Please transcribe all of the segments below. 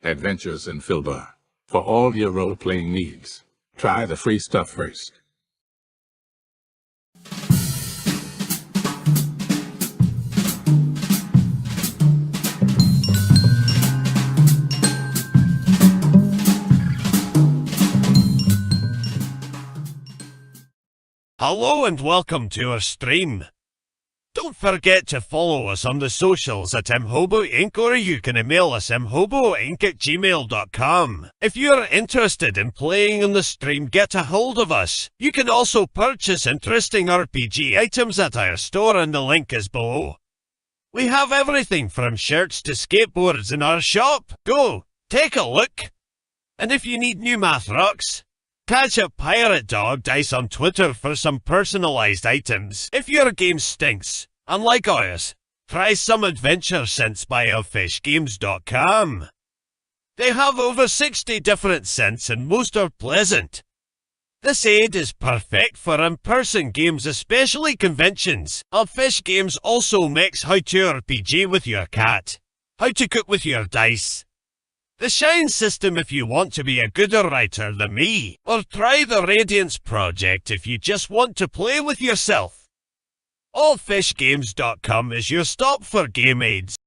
adventures, and filber. For all your role-playing needs, try the free stuff first. Hello and welcome to our stream. Don't forget to follow us on the socials at mhobo Inc. or you can email us mhoboinc@gmail.com. If you're interested in playing on the stream, get a hold of us. You can also purchase interesting RPG items at our store and the link is below. We have everything from shirts to skateboards in our shop. Go, take a look. And if you need new math rocks, catch a Pirate Dog Dice on Twitter for some personalized items. If your game stinks, unlike ours, try some adventure scents by elfishgames.com. They have over 60 different scents and most are pleasant. This aid is perfect for in-person games, especially conventions. Elfish Games also makes how to RPG with your cat, how to cook with your dice, the Shine system if you want to be a gooder writer than me, or try the Radiance project if you just want to play with yourself. Allfishgames.com is your stop for game aids.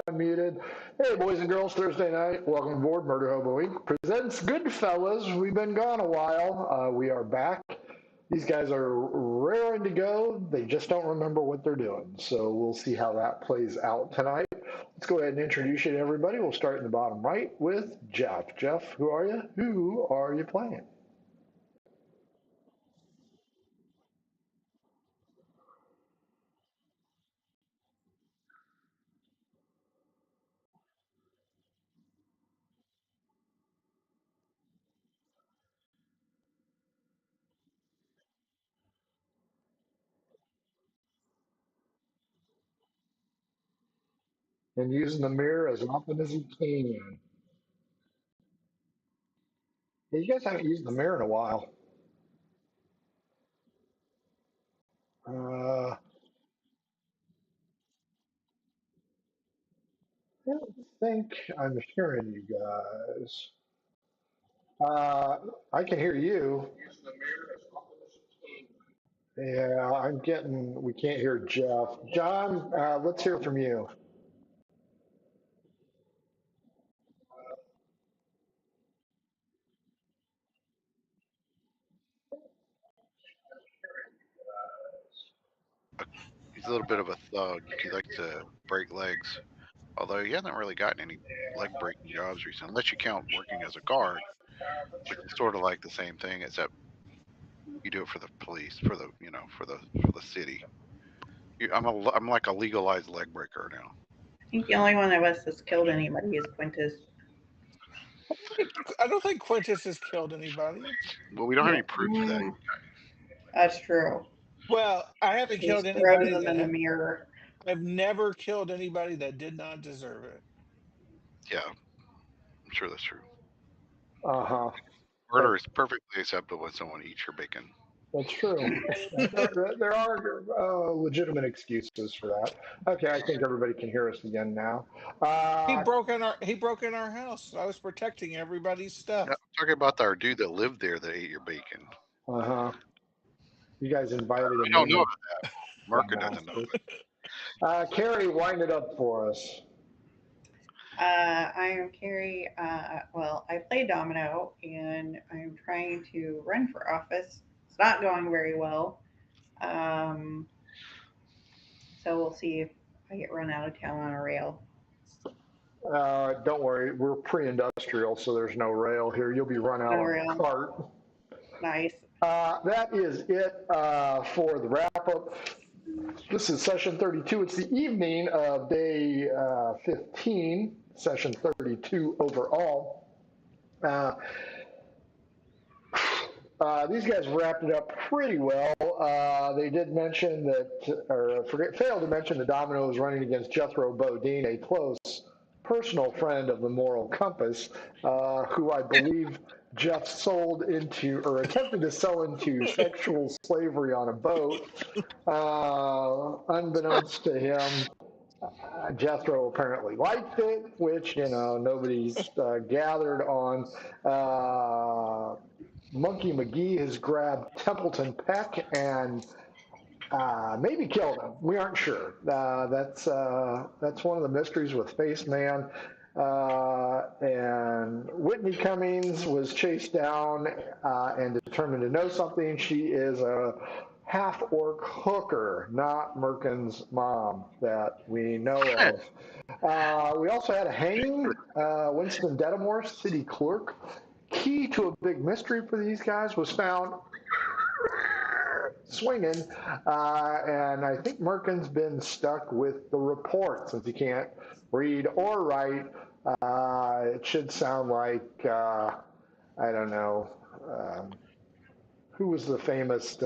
Unmuted. Hey, boys and girls, Thursday night. Welcome aboard. Murder Hobo Inc. presents Goodfellas. We've been gone a while. We are back. These guys are raring to go. They just don't remember what they're doing. So we'll see how that plays out tonight. Let's go ahead and introduce you to everybody. We'll start in the bottom right with Jeff. Jeff, who are you? Who are you playing? And using the mirror as often as you can. Yeah, you guys haven't used the mirror in a while. I don't think I'm hearing you guys. I can hear you. Yeah, we can't hear Jeff. John, let's hear from you. He's a little bit of a thug. He likes to break legs. Although he hasn't really gotten any leg breaking jobs recently, unless you count working as a guard, which is sort of like the same thing, except you do it for the police, for the for the city. I'm like a legalized leg breaker now. I think the only one of us that's killed anybody is Quintus. I don't think Quintus has killed anybody. Well, we don't have any proof of that. That's true. Well, I haven't He's killed anybody them in the that mirror. I've never killed anybody that did not deserve it. Yeah, I'm sure that's true. Uh-huh. Murder is perfectly acceptable when someone eats your bacon. That's true. There are legitimate excuses for that. Okay, I think everybody can hear us again now. He broke in our house. I was protecting everybody's stuff. Yeah, I'm talking about our dude that lived there that ate your bacon. Uh-huh. You guys invited him. We don't know that. Marco doesn't know it. Carrie, wind it up for us. I am Carrie. Well, I play Domino, and I'm trying to run for office. It's not going very well. So we'll see if I get run out of town on a rail. Don't worry, we're pre-industrial, so there's no rail here. You'll be run out on a cart. Nice. That is it for the wrap-up. This is session 32. It's the evening of day 15, session 32 overall. These guys wrapped it up pretty well. They did mention that, failed to mention that Domino was running against Jethro Bodine, a close personal friend of the Moral Compass, who I believe Jeff sold into or attempted to sell into sexual slavery on a boat. Unbeknownst to him, Jethro apparently liked it, which, nobody's gathered on. Monkey McGee has grabbed Templeton Peck and maybe killed him. We aren't sure. That's one of the mysteries with Face Man. And Whitney Cummings was chased down and determined to know something. She is a half-orc hooker, not Merkin's mom that we know of. We also had a hanging. Winston Dedamore, city clerk. Key to a big mystery for these guys was found swinging, and I think Merkin's been stuck with the report since he can't read or write. It should sound like I don't know who was the famous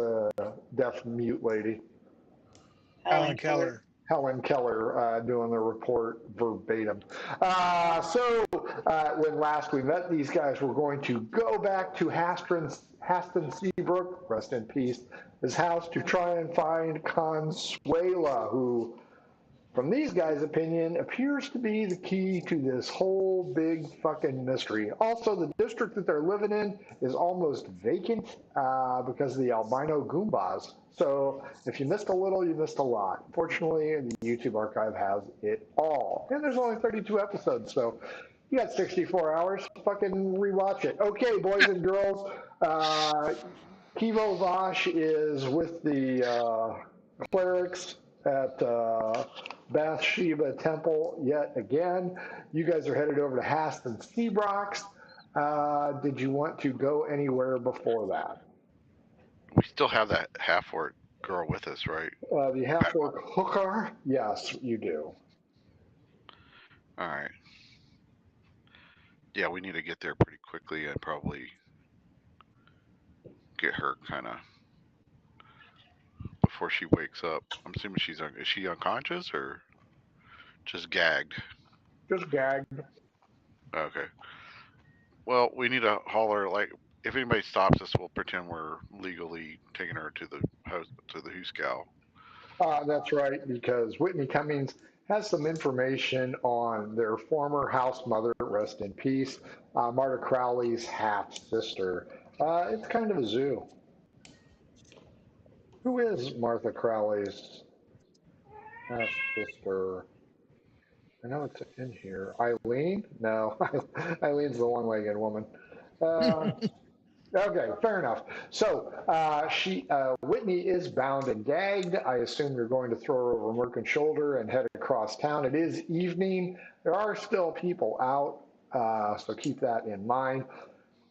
deaf mute lady. Alan Keller. Helen Keller doing the report verbatim. When last we met these guys, we're going to go back to Haston Seabrook, rest in peace, his house to try and find Consuela, who, from these guys' opinion, appears to be the key to this whole big fucking mystery. Also, the district that they're living in is almost vacant because of the albino Goombas. So if you missed a little, you missed a lot. Fortunately, the YouTube archive has it all. And there's only 32 episodes, so you got 64 hours. Fucking rewatch it. Okay, boys and girls. Kivo Vosh is with the clerics at Bathsheba Temple yet again. You guys are headed over to Haston Seabrocks. Did you want to go anywhere before that? We still have that half-orc girl with us, right? The half-orc hooker? Yes, you do. All right. Yeah, we need to get there pretty quickly and probably get her kind of before she wakes up. I'm assuming is she unconscious or just gagged? Just gagged. Okay. Well, we need to haul her. Like, if anybody stops us, we'll pretend we're legally taking her to the house to the Hooskow. That's right, because Whitney Cummings has some information on their former house mother, rest in peace, Marta Crowley's half sister. It's kind of a zoo. Who is Martha Crowley's half sister? I know it's in here. Eileen? No, Eileen's the one-legged woman. Okay, fair enough. So Whitney is bound and gagged. I assume you're going to throw her over Merkin's shoulder and head across town. It is evening. There are still people out, so keep that in mind.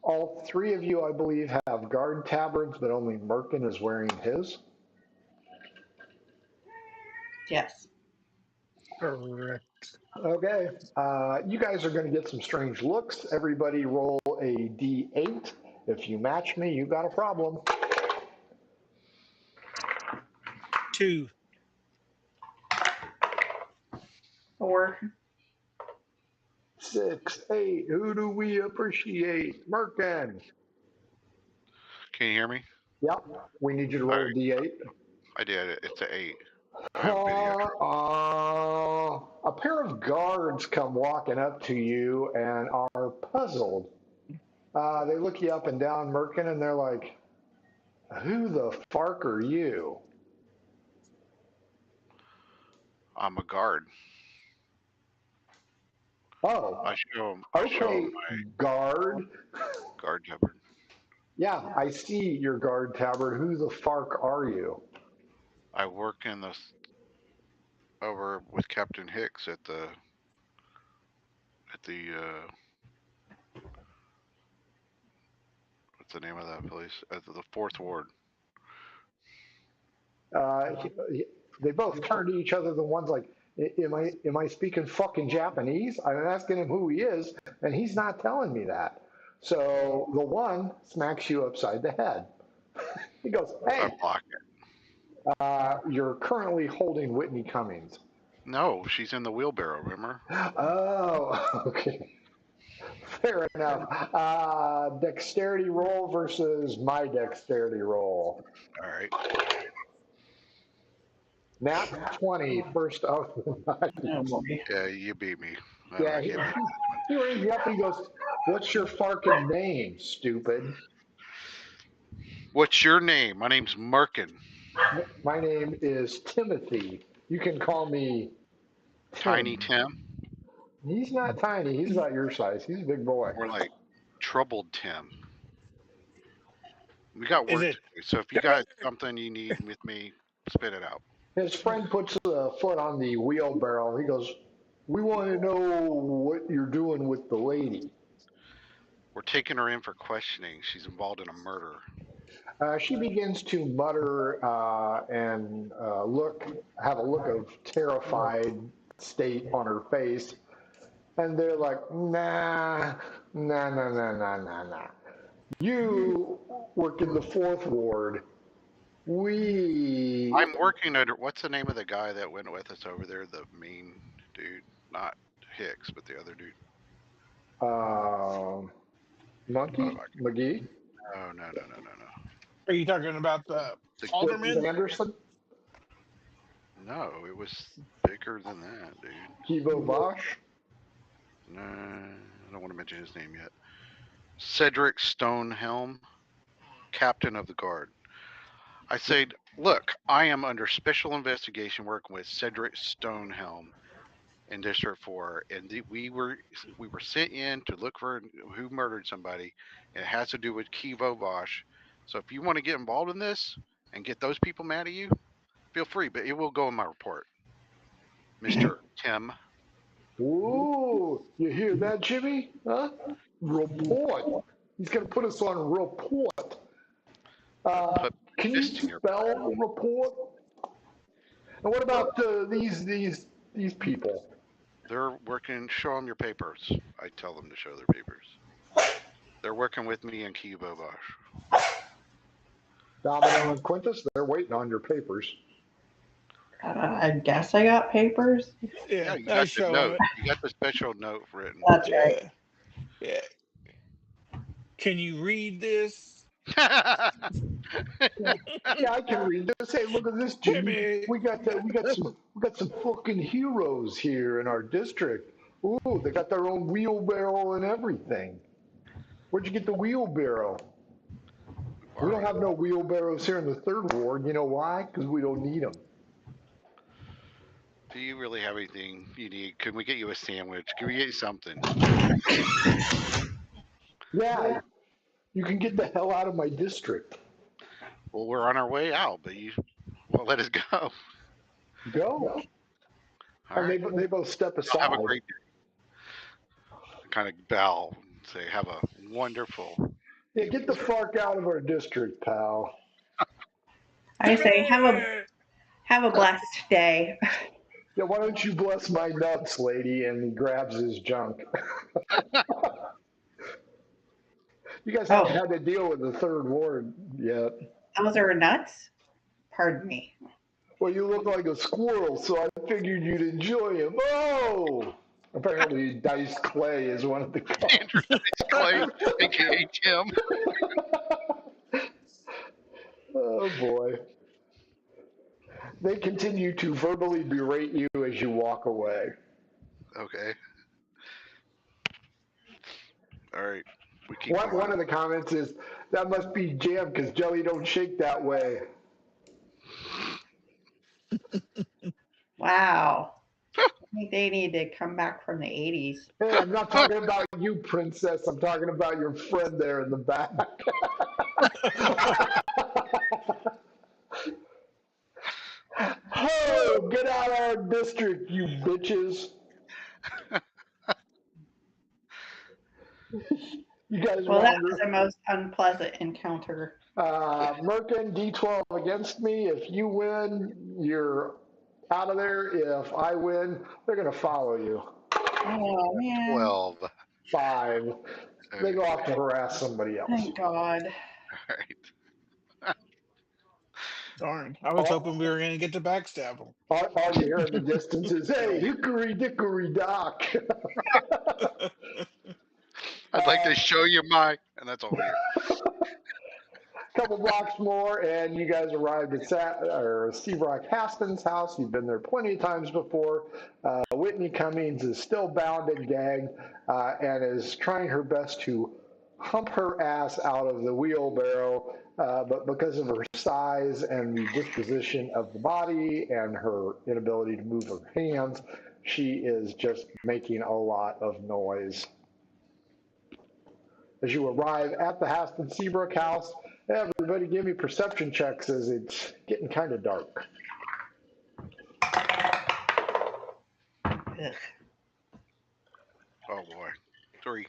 All three of you, I believe, have guard tabards, but only Merkin is wearing his. Yes. Correct. Okay. You guys are going to get some strange looks. Everybody roll a D8. If you match me, you got a problem. 2. 4. 6, 8. Who do we appreciate? Merkin. Can you hear me? Yep. We need you to roll a D8. I did. It's an 8. A pair of guards come walking up to you and are puzzled. They look you up and down, Merkin, and they're like, "Who the fark are you?" I'm a guard. Oh, I show him okay, my guard. guard tabard. Yeah, I see your guard tabard. Who the fark are you? I work in over with Captain Hicks at the what's the name of that place? At the 4th Ward. They both turn to each other. The one's like, am I speaking fucking Japanese? I'm asking him who he is, and he's not telling me that. So the one smacks you upside the head. He goes, "Hey, I block it. you're currently holding Whitney Cummings." No, she's in the wheelbarrow, remember? Oh, okay. Fair enough. Dexterity roll versus my dexterity roll. All right. Nat 20, first of the night. Oh boy. Yeah, you beat me. Yeah, I can't beat he rings you up and he goes, "What's your fucking name, stupid?" What's your name? My name's Merkin. My name is Timothy. You can call me Tiny Tim. Tim. He's not tiny. He's about your size. He's a big boy. We're like Troubled Tim. We got Is work it? to do. So if you got something you need with me, spit it out. His friend puts a foot on the wheelbarrow. He goes, "We want to know what you're doing with the lady." We're taking her in for questioning. She's involved in a murder. She begins to mutter and have a look of terrified state on her face. And they're like, "Nah, nah, nah, nah, nah, nah, nah. You work in the fourth ward. We, I'm working under. What's the name of the guy that went with us over there? The main dude, not Hicks, but the other dude. uh, Oh, Monkey, McGee, no. Are you talking about the The, alderman? Sanderson, no, it was bigger than that, dude. Kibo Bosch. No, I don't want to mention his name yet. Cedric Stonehelm, captain of the guard. I said, look, I am under special investigation working with Cedric Stonehelm in District 4, and we were sent in to look for who murdered somebody, and it has to do with Kivo Bosch. So if you want to get involved in this and get those people mad at you, feel free, but it will go in my report, Mister Tim. Ooh, you hear that, Jimmy? Huh? Report. He's going to put us on report. Put Can you fist in your butt. spell report? And what about these people? They're working. Show them your papers. I tell them to show their papers. They're working with me and Kivo Bosch. Domino and Quintus, they're waiting on your papers. I guess I got papers. Yeah, Yeah, you I got the show him note. it. You got the special note written. That's right. Yeah, yeah. Can you read this? Yeah, I can read this. Hey, look at this, Jimmy. Jimmy. We got some fucking heroes here in our district. Ooh, they got their own wheelbarrow and everything. Where'd you get the wheelbarrow? We don't have no wheelbarrows here in the third ward. You know why? Because we don't need them. Do you really have anything you need? Can we get you a sandwich? Can we get you something? Yeah, you can get the hell out of my district. Well, we're on our way out, but you won't let us go. Go. All And right. they both step Y'all have a aside. great day. Kind of bow and say, have a wonderful. Yeah, get the fuck out of our district, pal. I say have a blessed day. Yeah, why don't you bless my nuts, lady? And he grabs his junk. You guys haven't had to deal with the third ward yet. Those are nuts. Pardon me. Well, you look like a squirrel, so I figured you'd enjoy him. Oh! Apparently, Dice Clay is one of the guys. Andrew Dice Clay, aka Tim. Oh, boy. They continue to verbally berate you as you walk away. Okay. All right. We keep One of the comments is, that must be jam because jelly don't shake that way. Wow. I think they need to come back from the 80s. Hey, I'm not talking about you, princess. I'm talking about your friend there in the back. Oh, get out of our district, you bitches. You guys Well, that wander. was the most unpleasant encounter. Merkin, D12 against me. If you win, you're out of there. If I win, they're going to follow you. Oh, man. 12. 5. They go off to harass somebody else. Thank God. All right. Darn. I was hoping we were going to get to backstab him. All you hear in the distance is, "Hey, hickory dickory dock." I'd like to show you my, and that's all we hear. Couple blocks more, and you guys arrived at Steve Rock Haston's house. You've been there plenty of times before. Whitney Cummings is still bound and gagged and is trying her best to hump her ass out of the wheelbarrow, but because of her size and the disposition of the body and her inability to move her hands, she is just making a lot of noise. As you arrive at the Haston Seabrook house, everybody give me perception checks as it's getting kind of dark. Oh boy, 3.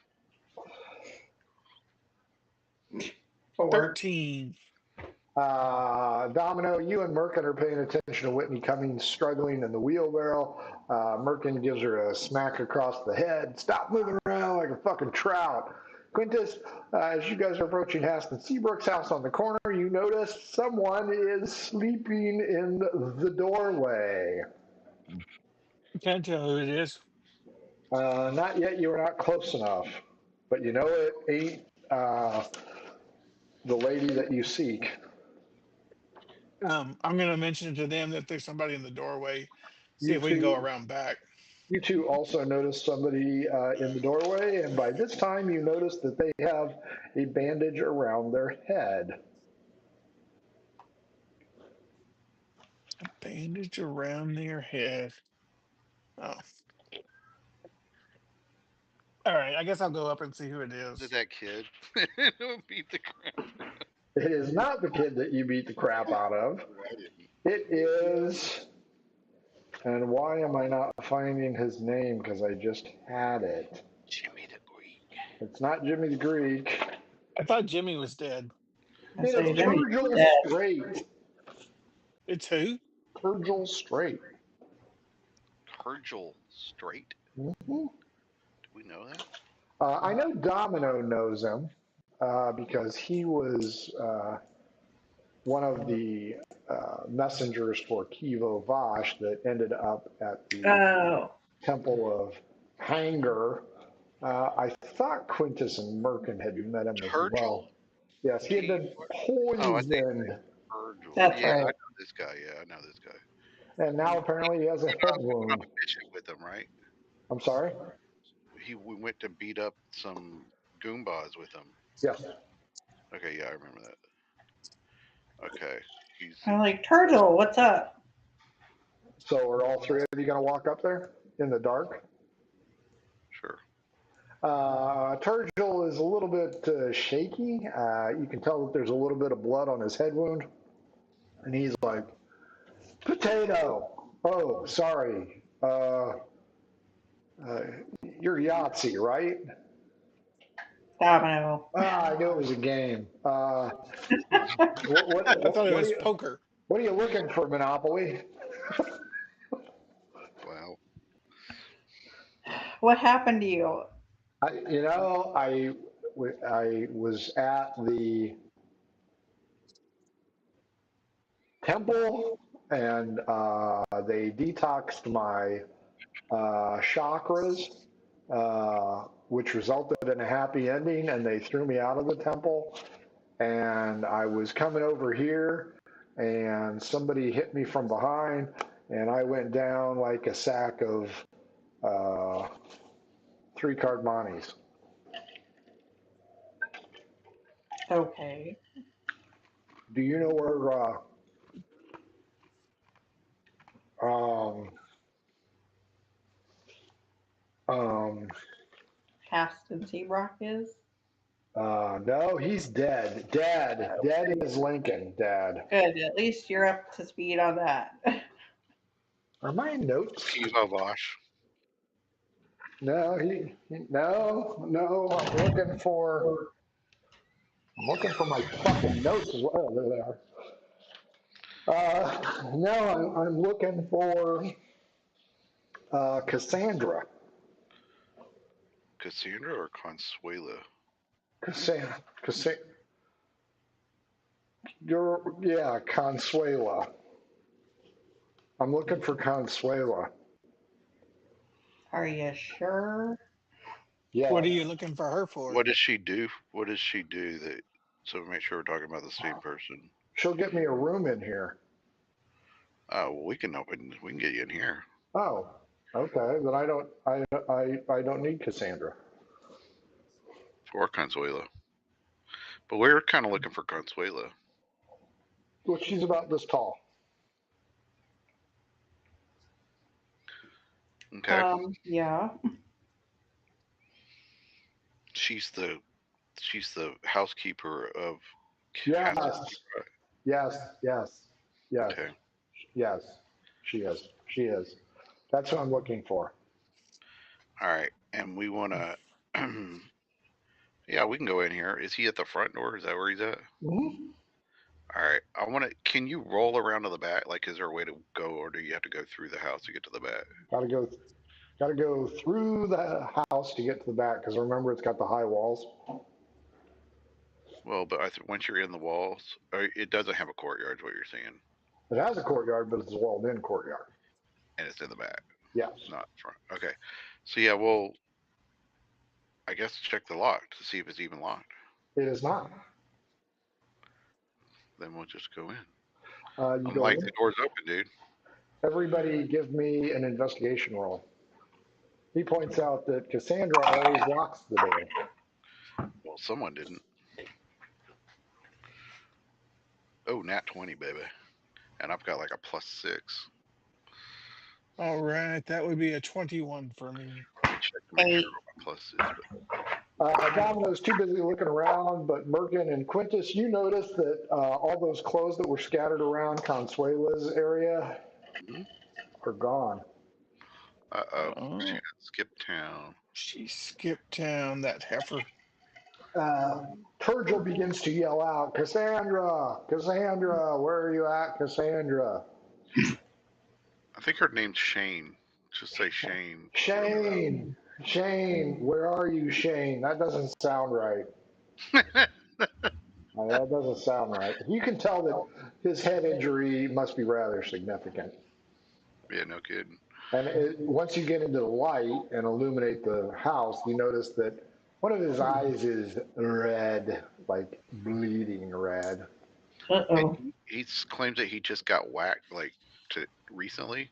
4. 13. Domino, you and Merkin are paying attention to Whitney Cummings struggling in the wheelbarrow. Merkin gives her a smack across the head. "Stop moving around like a fucking trout." Quintus, as you guys are approaching Haston Seabrook's house on the corner, you notice someone is sleeping in the doorway. Can't tell who it is. Not yet, you are not close enough. But you know it ain't the lady that you seek. I'm going to mention to them that there's somebody in the doorway. See You if we can go two, around back. you two also notice somebody in the doorway, and by this time you notice that they have a bandage around their head. A bandage around their head. Oh. All right. I guess I'll go up and see who it Is is. it that kid? Who beat the crap? It is not the kid that you beat the crap out of. I didn't. It is, and why am I not finding his name? Because I just had it. Jimmy the Greek. It's not Jimmy the Greek. I thought Jimmy was dead. I It say is Jimmy. Virgil Yeah. Strait. It's who? Virgil Strait. Virgil Strait. Mhm. Do we know that? I know Domino knows him because he was one of the messengers for Kivo Vash that ended up at the Oh, Temple of Hanger. I thought Quintus and Merkin had met him as Virgil. well. Yes, he had been Oh, I think poisoned, Virgil. That's Yeah, I right. know this guy. Yeah, I know this guy. and now apparently he has a head wound. Mission with him, right? I'm sorry? We went to beat up some Goombas with him. Yes. Okay, yeah, I remember that. Okay, he's I'm like, Turtle, what's up? So are all three of you going to walk up there in the dark? sure. Turgil is a little bit shaky. You can tell that there's a little bit of blood on his head wound. And he's like, "Potato. Oh, sorry. You're Yahtzee, right?" Domino. I knew it was a game. I thought it was What poker. are you looking for, Monopoly? Wow. What happened to you? I was at the temple and they detoxed my chakras, which resulted in a happy ending, and they threw me out of the temple. And I was coming over here, and somebody hit me from behind, and I went down like a sack of 3-card monis. Okay. Do you know where Haston Seabrook is? no, he's dead. Dad is Lincoln. Dad. Good. At least you're up to speed on that. Are my notes? Kiva Vosh. No, no. I'm looking for my fucking notes as well. There they are. No, I'm looking for Cassandra. Cassandra or Consuela? Cassandra. Yeah, Consuela. I'm looking for Consuela. Are you sure? Yeah. What are you looking for her for? What does she do? What does she do that? So make sure we're talking about the same person. She'll get me a room in here. Oh, well, we can open. We can get you in here. Oh, okay. Then I don't need Cassandra. Or Consuela. But we're kind of looking for Consuela. Well, she's about this tall. Okay. Yeah. She's the housekeeper of Yes, Castle. yes, yes, yes, Okay. yes. She is. She is. That's what I'm looking for. All right. And we want to. Yeah, we can go in here. Is he at the front door? Is that where he's at? Mm-hmm. All right. I want to. Can you roll around to the back? Like, is there a way to go, or do you have to go through the house to get to the back? Got to go through the house to get to the back because remember it's got the high walls. Well, but once you're in the walls, it doesn't have a courtyard. Is what you're saying, It has a courtyard, but it's a walled-in courtyard. and it's in the back, Yes, not front. Okay. So yeah, well, I guess check the lock to see if it's even locked. it is not. Then we'll just go in. You I'm go like, in. the door's open, dude. Everybody, give me an investigation roll. He points out that Cassandra always locks the door. Well, someone didn't. Oh, nat 20, baby. And I've got like a +6. All right, that would be a 21 for me. Let me check to make 8. sure what my plus is. Domino's too busy looking around, but Merkin and Quintus, you notice that all those clothes that were scattered around Consuela's area Mhm. are gone. Uh-oh. She Oh, got skipped town. she skipped town, that heifer. Virgil begins to yell out, Cassandra, Cassandra, where are you at, Cassandra? I think her name's Shane. Just say Shane. Shane, Shane, where are you, Shane? That doesn't sound right. That doesn't sound right. You can tell that his head injury must be rather significant. Yeah, no kidding. And once you get into the light and illuminate the house, you notice that one of his eyes is red, like bleeding red. And Uh-oh. he claims that he just got whacked like recently.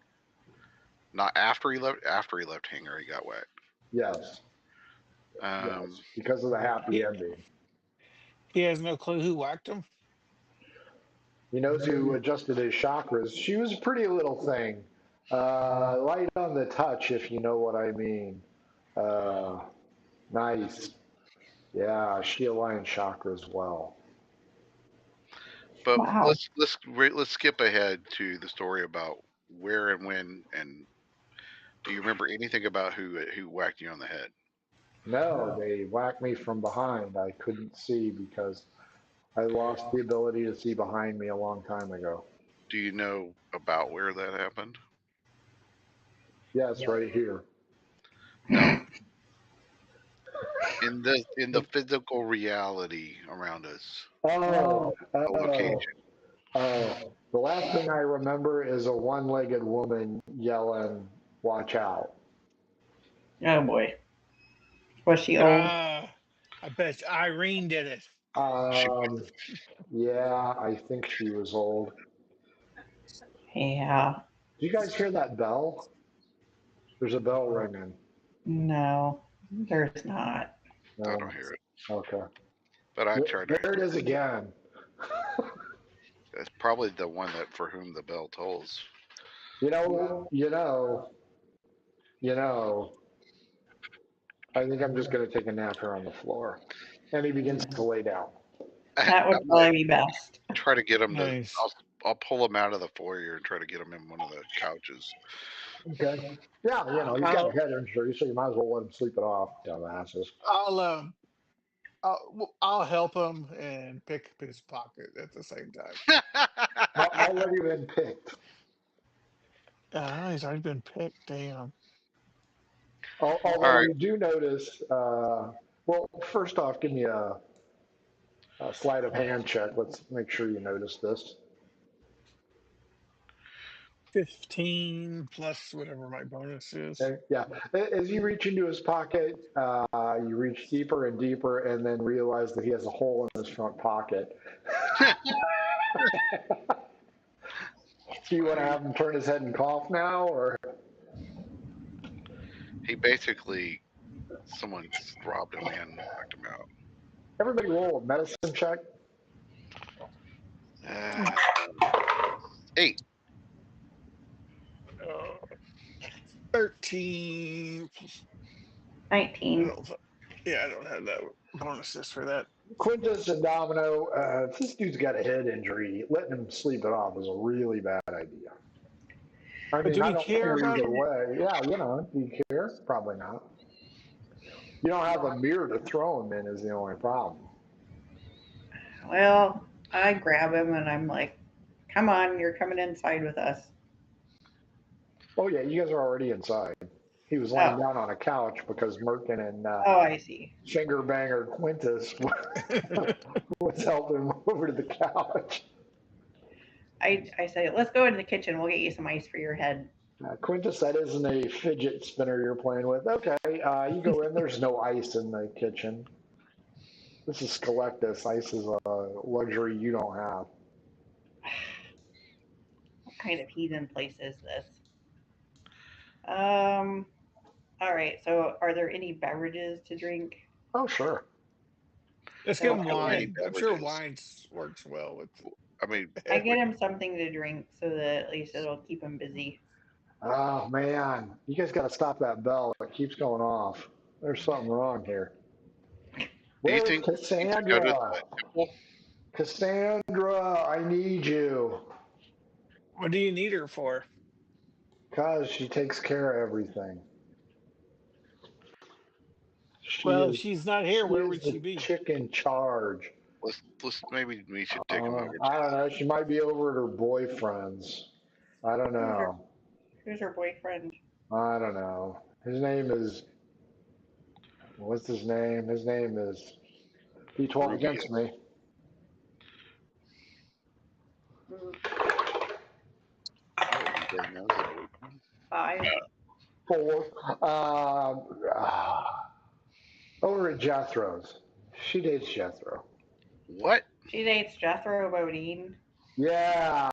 Not after he left. After he left Hangar, he got whacked. Yes, Um, yes, because of the happy He, ending. he has no clue who whacked him. He knows who adjusted his chakras. She was a pretty little thing. Light on the touch, if you know what I mean. Uh, nice. Yeah, she aligns chakras well. but Wow. let's skip ahead to the story about where and when. And do you remember anything about who whacked you on the head? No, they whacked me from behind. I couldn't see because I lost the ability to see behind me a long time ago. Do you know about where that happened? Yes, right here. No. In the physical reality around us, Oh, the location. oh, oh. The last thing I remember is a one-legged woman yelling, "Watch out." Oh boy. Was she old? Ah, I bet Irene did it. She Um, yeah, I think she was old. Yeah. Do you guys hear that bell? There's a bell ringing. No, there's not. I No. don't hear it, Okay. but I tried to. There it is again. That's probably the one that for whom the bell tolls. You know, you know, you know. I think I'm just going to take a nap here on the floor. And he begins to lay down. That would I'm gonna probably be best. try to get him to. Nice. I'll pull him out of the foyer and try to get him in one of the couches. Okay. Yeah, he's got a I'll head injury, so you might as well let him sleep it off, dumbasses. I'll help him and pick his pocket at the same time. I'll already been picked. He's already been picked. Damn. All Although right. you do notice, well, first off, give me a Sleight of hand check. Let's make sure you notice this. 15 plus whatever my bonus is. Okay, yeah. As you reach into his pocket, you reach deeper and deeper, and then realize that he has a hole in his front pocket. Do you want to have him turn his head and cough now, or? He basically, someone robbed him and knocked him out. Everybody roll a medicine check. 8. 13. 19. Yeah, I don't have that bonuses for that. Quintus and Domino, if this dude's got a head injury, letting him sleep it off is a really bad idea. I mean, do we I don't care care about either him? way. Yeah, do you care? Probably not. You don't have a mirror to throw him in is the only problem. Well, I grab him and I'm like, come on, you're coming inside with us. Oh, yeah, you guys are already inside. He was laying down on a couch because Merkin and Oh, I see. finger banger Quintus was helping him over to the couch. I said, let's go into the kitchen. We'll get you some ice for your head. Quintus, that isn't a fidget spinner you're playing with. Okay, you go in. There's no ice in the kitchen. This is Skelectus. Ice is a luxury you don't have. What kind of heathen place is this? All right. So, are there any beverages to drink? Oh, sure. Let's So get him Too many wine. I'm sure beverages. wine works well with. I mean, I get him something to drink so that at least it'll keep him busy. Oh, man. You guys got to stop that bell. It keeps going off. There's something wrong here. do you Where's think he needs to go to Cassandra? the temple? Cassandra, I need you. What do you need her for? Because she takes care of everything. Well, if she's not here, where would the she be? chick in charge. Let's maybe we should take him over. I don't know. She might be over at her boyfriend's. I don't know. Who's her boyfriend? I don't know. His name is. What's his name? His name is. D12 against me. Oh, you guys know that. 5. 4. Over at Jethro's. She dates Jethro. What? She dates Jethro Bodine. Yeah.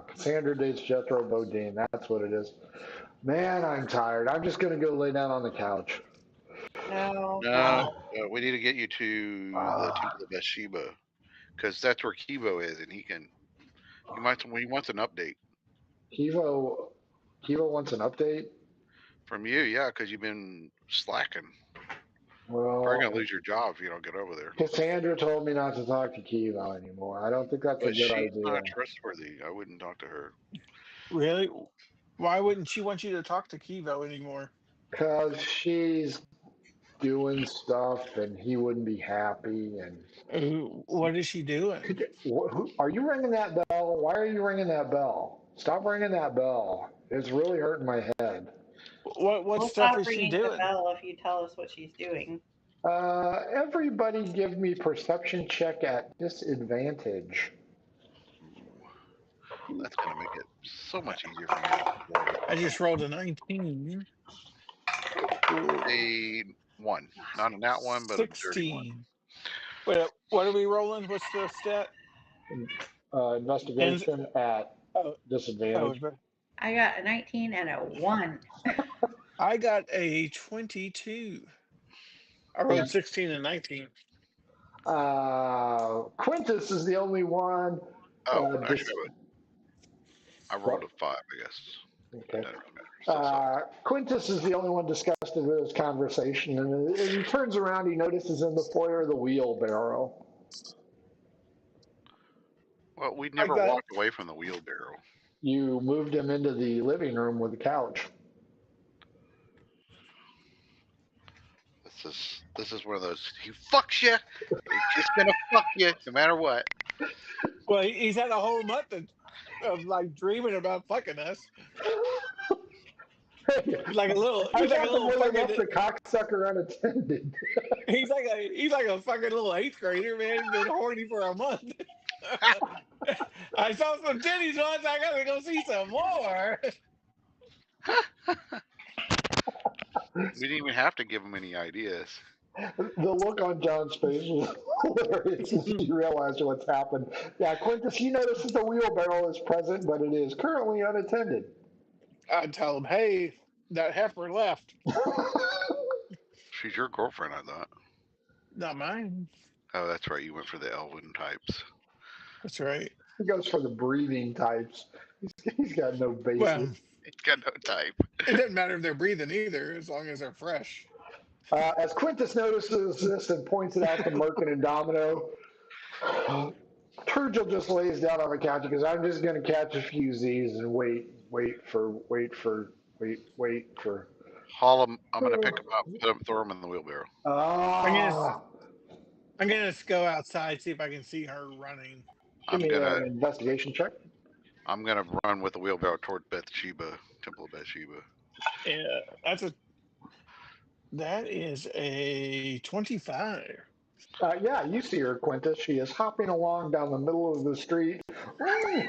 Cassandra dates Jethro Bodine. That's what it is. Man, I'm tired. I'm just going to go lay down on the couch. No. We need to get you to the Temple of Bathsheba, because that's where Kivo is, and he wants an update. Kivo wants an update from you, yeah, because you've been slacking. Well, Probably gonna lose your job if you don't get over there. Cassandra told me not to talk to Kiva anymore. I don't think that's a good she's idea. not trustworthy. I wouldn't talk to her. Really? Why wouldn't she want you to talk to Kivo anymore? Because she's doing stuff and he wouldn't be happy. And what is she doing? Are you ringing that bell? Why are you ringing that bell? Stop ringing that bell. It's really hurting my head. What stuff is she doing? The bell if you tell us what she's doing. Everybody give me perception check at disadvantage. That's going to make it so much easier for me. I just rolled a 19. A 1. Not a nat 1, but 16. a dirty 1. Wait, what are we rolling? What's the stat? Investigation at disadvantage. I got a 19 and a 1. I got a 22. I rolled 16 and 19. Quintus is the only one. I rolled a 5, I guess. Okay. Quintus is the only one disgusted with this conversation, and as he turns around, he notices in the foyer the wheelbarrow. Well, we never walked away from the wheelbarrow. You moved him into the living room with the couch. This is one of those. He fucks you. He's just gonna fuck you, no matter what. Well, he's had a whole month of like dreaming about fucking us. He's like a little. I He's like a got them little when they fucking. left the cocksucker unattended. He's like a fucking little eighth grader, man. Been horny for a month. I saw some titties once. I gotta go see some more. We didn't even have to give him any ideas. The look on John's face was hilarious as he realized what's happened. Yeah, Quintus, you notice that the wheelbarrow is present, but it is currently unattended. I tell him, hey, that heifer left. She's your girlfriend, I thought. Not mine. Oh, that's right. You went for the Elven types. That's right. He goes for the breathing types. He's got no Well, basis. He's got no type. it doesn't matter if they're breathing either, as long as they're fresh. As Quintus notices this and points it out to Merkin and Domino, Turgil just lays down on the couch because I'm just going to catch a few Z's and wait for. Haul him. I'm going to pick him up, throw him in the wheelbarrow. Ah, I'm gonna just go outside, see if I can see her running. give me an investigation check. I'm going to run with the wheelbarrow toward Bathsheba, Temple of Bathsheba. Yeah, that is a 25. Yeah, you see her, Quintus. She is hopping along down the middle of the street. I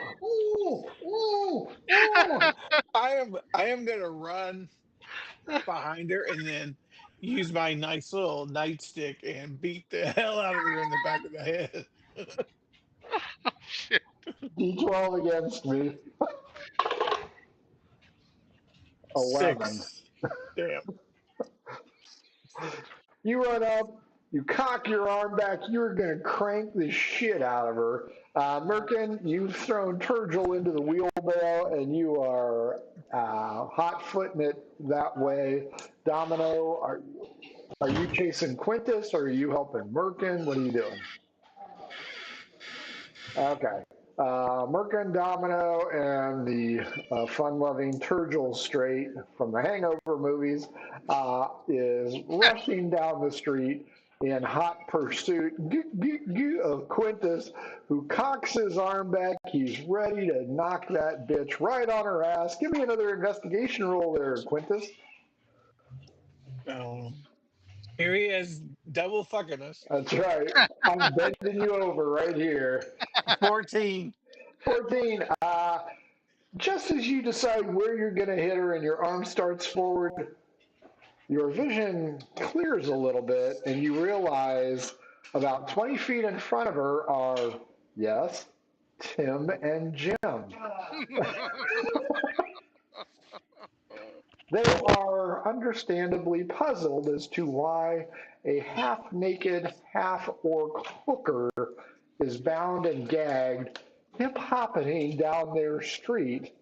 am gonna run behind her and then use my nice little nightstick and beat the hell out of her in the back of the head. Shit. D12 against me. 11. 6. Damn. You run up, you cock your arm back, you're going to crank the shit out of her. Merkin, you've thrown Turgil into the wheelbarrow and you are hot-footing it that way. Domino, are you chasing Quintus or are you helping Merkin? What are you doing? Okay. Merkin, Domino, and the fun-loving Turgil Straight from the Hangover movies is rushing down the street in hot pursuit of Quintus, who cocks his arm back. He's ready to knock that bitch right on her ass. Give me another investigation roll there, Quintus. Here he is, double fucking us. That's right. I'm bending you over right here. 14. 14. Just as you decide where you're going to hit her and your arm starts forward, your vision clears a little bit and you realize about 20 feet in front of her are, yes, Tim and Jim. They are understandably puzzled as to why a half-naked, half-orc hooker is bound and gagged, hip-hopping down their street.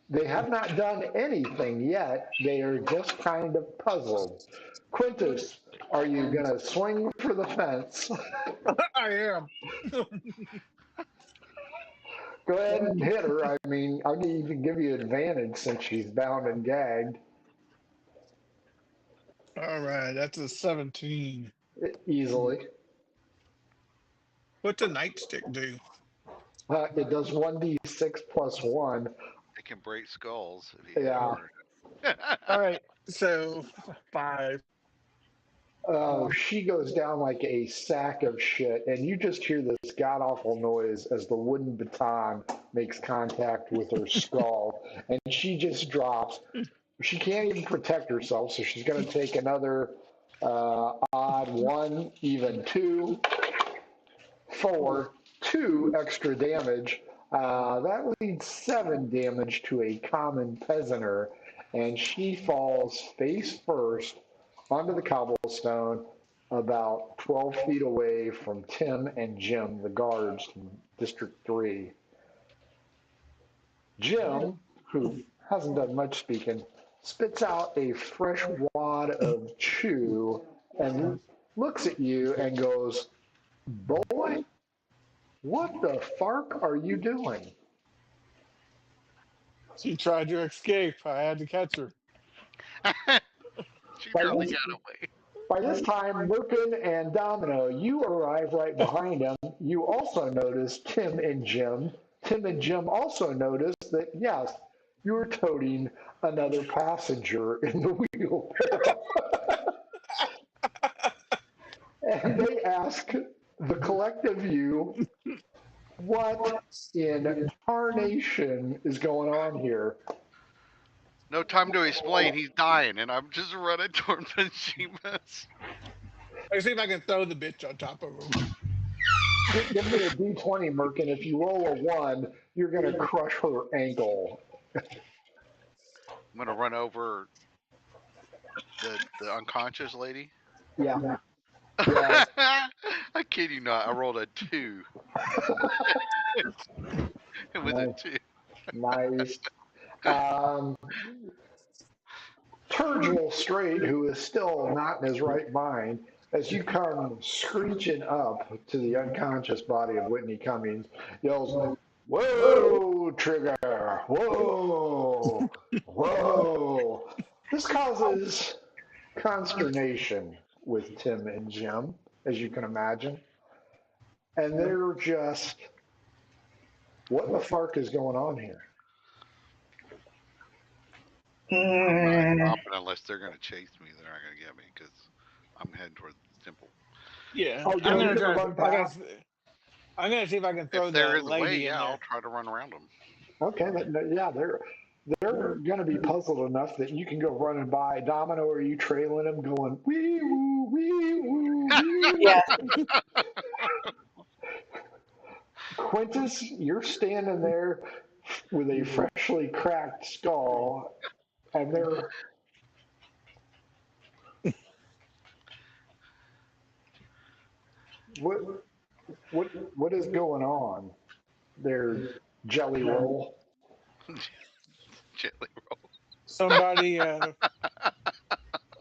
They have not done anything yet. They are just kind of puzzled. Quintus, are you going to swing for the fence? I am. Go ahead and hit her. I mean, I'll even give you advantage since she's bound and gagged. All right, that's a 17. Easily. What's a nightstick do? It does 1d6 plus 1. It can break skulls. If you Yeah. All right, so 5. Oh, she goes down like a sack of shit, and you just hear this god-awful noise as the wooden baton makes contact with her skull, and she just drops. She can't even protect herself, so she's going to take another odd 1, even 2, 4, 2 extra damage. That leads 7 damage to a common peasanter, and she falls face first onto the cobblestone about 12 feet away from Tim and Jim, the guards from District 3. Jim, who hasn't done much speaking, spits out a fresh wad of chew and looks at you and goes, "Boy, what the fuck are you doing?" She tried to escape. I had to catch her. She By barely this- got away. By this time, Merkin and Domino, you arrive right behind them. You also notice Tim and Jim. Tim and Jim also notice that, yes, You're toting another passenger in the wheelbarrow. And they ask the collective you, what in tarnation is going on here? No time to explain. He's dying, and I'm just running toward the Shimas. I see if I can throw the bitch on top of him. Give me a D20, Merkin. If you roll a 1, you're going to crush her ankle. I'm gonna run over the unconscious lady. Yeah. Yeah. I kid you not. I rolled a 2. It was a Nice. 2. Nice. Um, Turgil Straight, who is still not in his right mind, as you come screeching up to the unconscious body of Whitney Cummings, yells, "Whoa, Trigger! Whoa! Whoa!" This causes consternation with Tim and Jim, as you can imagine. And they're just, what the fuck is going on here? I'm not stopping unless they're gonna chase me. They're not gonna get me because I'm heading toward the temple. Yeah, Oh, I'm you're gonna gonna try. run past? I'm gonna see if I can If throw there the is a way, lady in yeah, I'll there. try to run around them. Okay, yeah, they're gonna be puzzled enough that you can go running by. Domino, are you trailing them, going wee woo wee woo wee? Yeah. Quintus, you're standing there with a freshly cracked skull, and they're what what is going on? They're jelly roll. Gently roll. Somebody,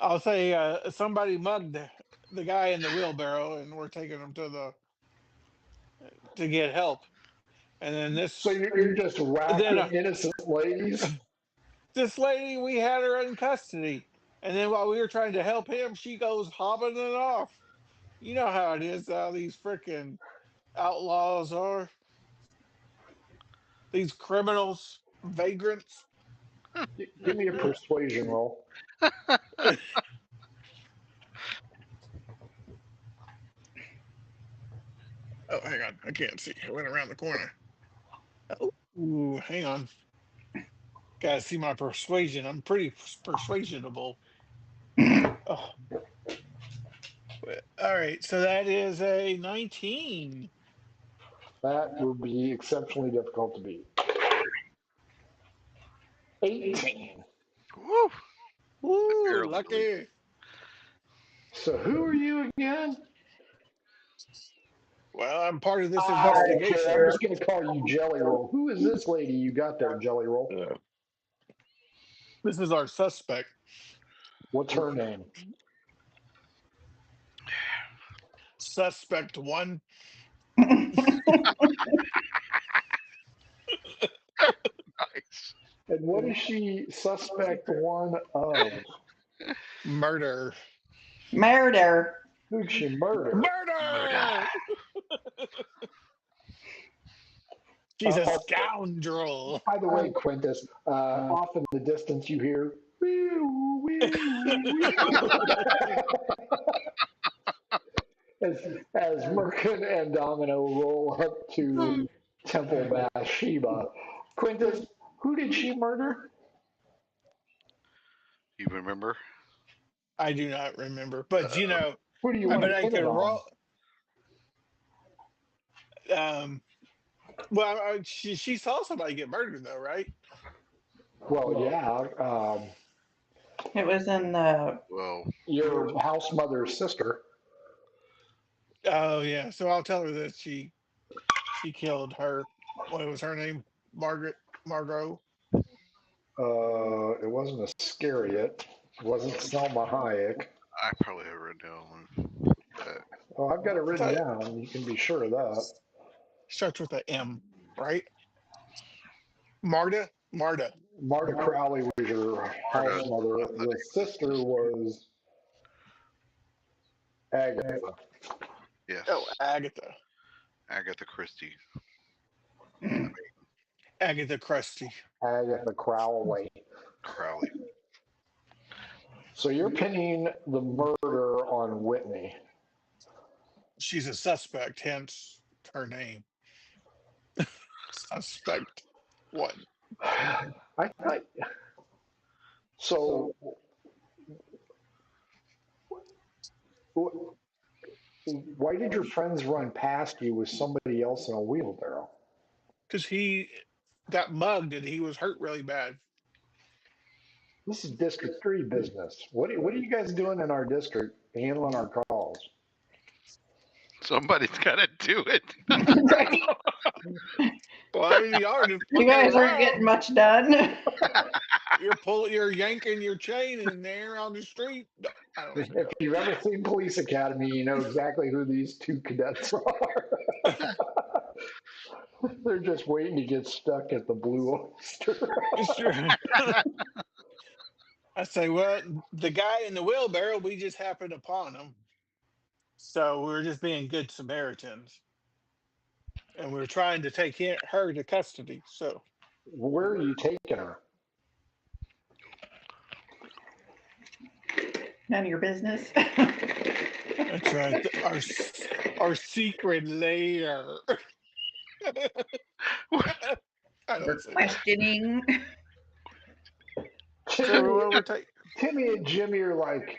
I'll say, somebody mugged the guy in the wheelbarrow, and we're taking him to get help. And then So you're just then whacking innocent ladies. this lady, we had her in custody, and then while we were trying to help him, she goes hobbling it off. You know how it is. How these freaking outlaws are. These criminals, vagrants. Give me a persuasion roll. Oh, hang on. I can't see. I went around the corner. Oh, ooh, hang on. Gotta see my persuasion. I'm pretty persuasionable. Oh, all right. So that is a 19. That would be exceptionally difficult to beat. 18. Woo! I Woo, barely believe it. lucky. So who are you again? Well, I'm part of this I don't care. I'm investigation. just going to call you Jelly Roll. Who is this lady you got there, Jelly Roll? This is our suspect. What's her name? Suspect one. Nice. And what is she suspect one of? Murder. Murder. Who'd she murder? Murder! She's a scoundrel. By the way, Quintus, off in the distance you hear, "Wee-oo, wee-oo, wee-oo." as Merkin and Domino roll up to Temple Bathsheba. Quintus, who did she murder? You remember? I do not remember, but Who do you I want bet to I pin could it on? roll. Well, she saw somebody get murdered, though, right? Well, yeah, It was in the. Well, your house mother's sister. Oh yeah. So I'll tell her that she killed her. What was her name? Margot. It wasn't Iscariot. It wasn't Selma Hayek. I probably have written down that. Oh, I've got it I written thought it down. You can be sure of that. starts with a M, right? Marta. Marta. Marta Crowley was your house Marta. mother. I thought The sister was Agatha. yes. Oh, Agatha. Agatha Christie. Agatha Christie. Agatha Crowley. Crowley. So you're pinning the murder on Whitney. She's a suspect, hence her name. Suspect one. I thought so. Why did your friends run past you with somebody else in a wheelbarrow? Because he got mugged and he was hurt really bad. This is District 3 business. What are you guys doing in our district handling our calls? Somebody's got to do it. Right. Well, I mean, y'all are just You guys aren't getting much done. you're yanking your chain in there on the street. I don't If know. you've ever seen Police Academy, you know exactly who these two cadets are. They're just waiting to get stuck at the Blue Oyster. Sure. I say, well, the guy in the wheelbarrow, we just happened upon him. So we were just being good Samaritans. And we were trying to take her to custody. So Where are you taking her? None of your business. that's right. Our secret lair. I don't say. Questioning. So what we're taking. Timmy and Jimmy are like,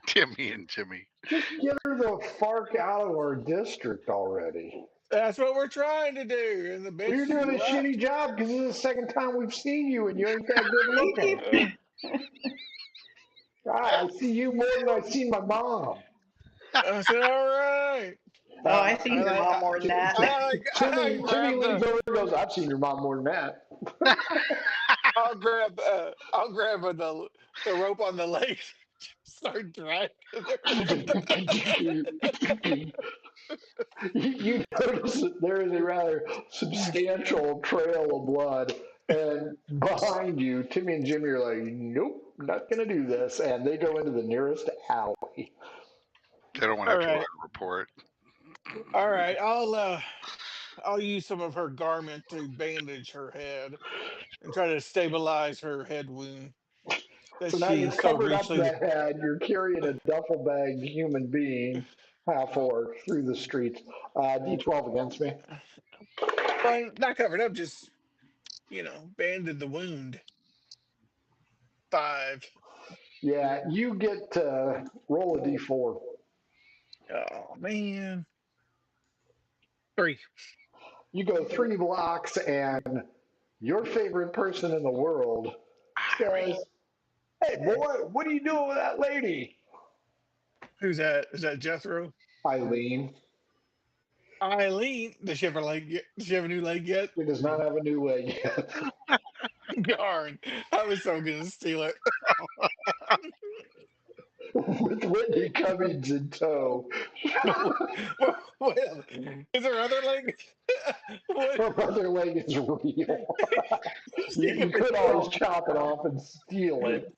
Timmy and Jimmy. just get her the fark out of our district already. That's what we're trying to do. And the Well, you're bitch doing a left. shitty job because this is the second time we've seen you and you ain't that good looking. I see you more than I see my mom. I said, all right. Oh, I seen your mom more than that. Timmy grab leans the, over and goes, I've seen your mom more than that. I'll grab the rope on the leg, start dragging her. You notice that there is a rather substantial trail of blood, and behind you, Timmy and Jimmy are like, nope, not going to do this. And they go into the nearest alley. They don't want to All have to write right, a report. all right. I'll use some of her garment to bandage her head and try to stabilize her head wound that So now you're she so covered up richly. the head. You're carrying a duffel bag human being half orc through the streets. D12 against me. Well, not covered up, just banded the wound. 5. Yeah, you get to roll a D4. Oh man. 3. You go 3 blocks, and your favorite person in the world says, hey, boy, what are you doing with that lady? Who's that? Is that Jethro? Eileen. Eileen, does she have a does she have a new leg yet? She does not have a new leg yet. Darn, I was so gonna steal it. With Whitney Cummings in tow. Well, is her other leg? Her other leg is real. You could always chop it off and steal it.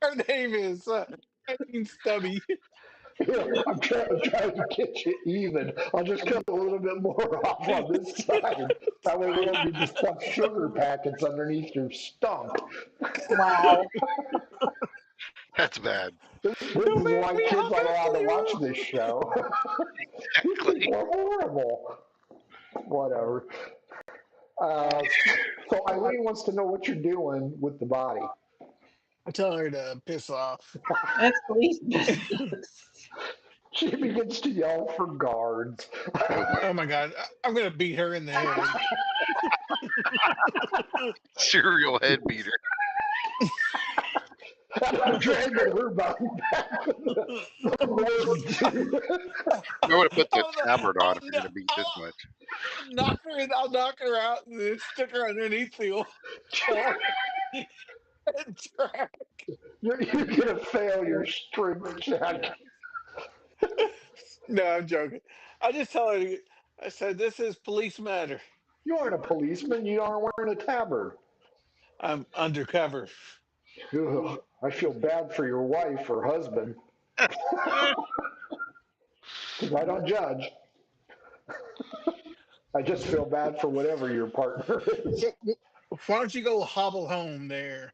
Her name is Eileen Stubby. Here, I'm trying to get you even. I'll just cut a little bit more off on this side. That way we don't need to stuff sugar packets underneath your stump. Wow. That's bad. This is why kids aren't allowed to watch this show. These Exactly. people are horrible. Whatever. So Eileen wants to know what you're doing with the body. I tell her to piss off. That's police business. She begins to yell for guards. Oh my god, I'm gonna beat her in the head. Serial head beater. I'm dragging her body back. I would have put the tabard on if you're going to beat this much. I'll knock her out and then stick her underneath the track. You're going to fail your strength check. No, I'm joking. I just tell her, I said, this is police matter. You aren't a policeman. You aren't wearing a tabard. I'm undercover. Ugh, I feel bad for your wife or husband. Because I don't judge. I just feel bad for whatever your partner is. Why don't you go hobble home there?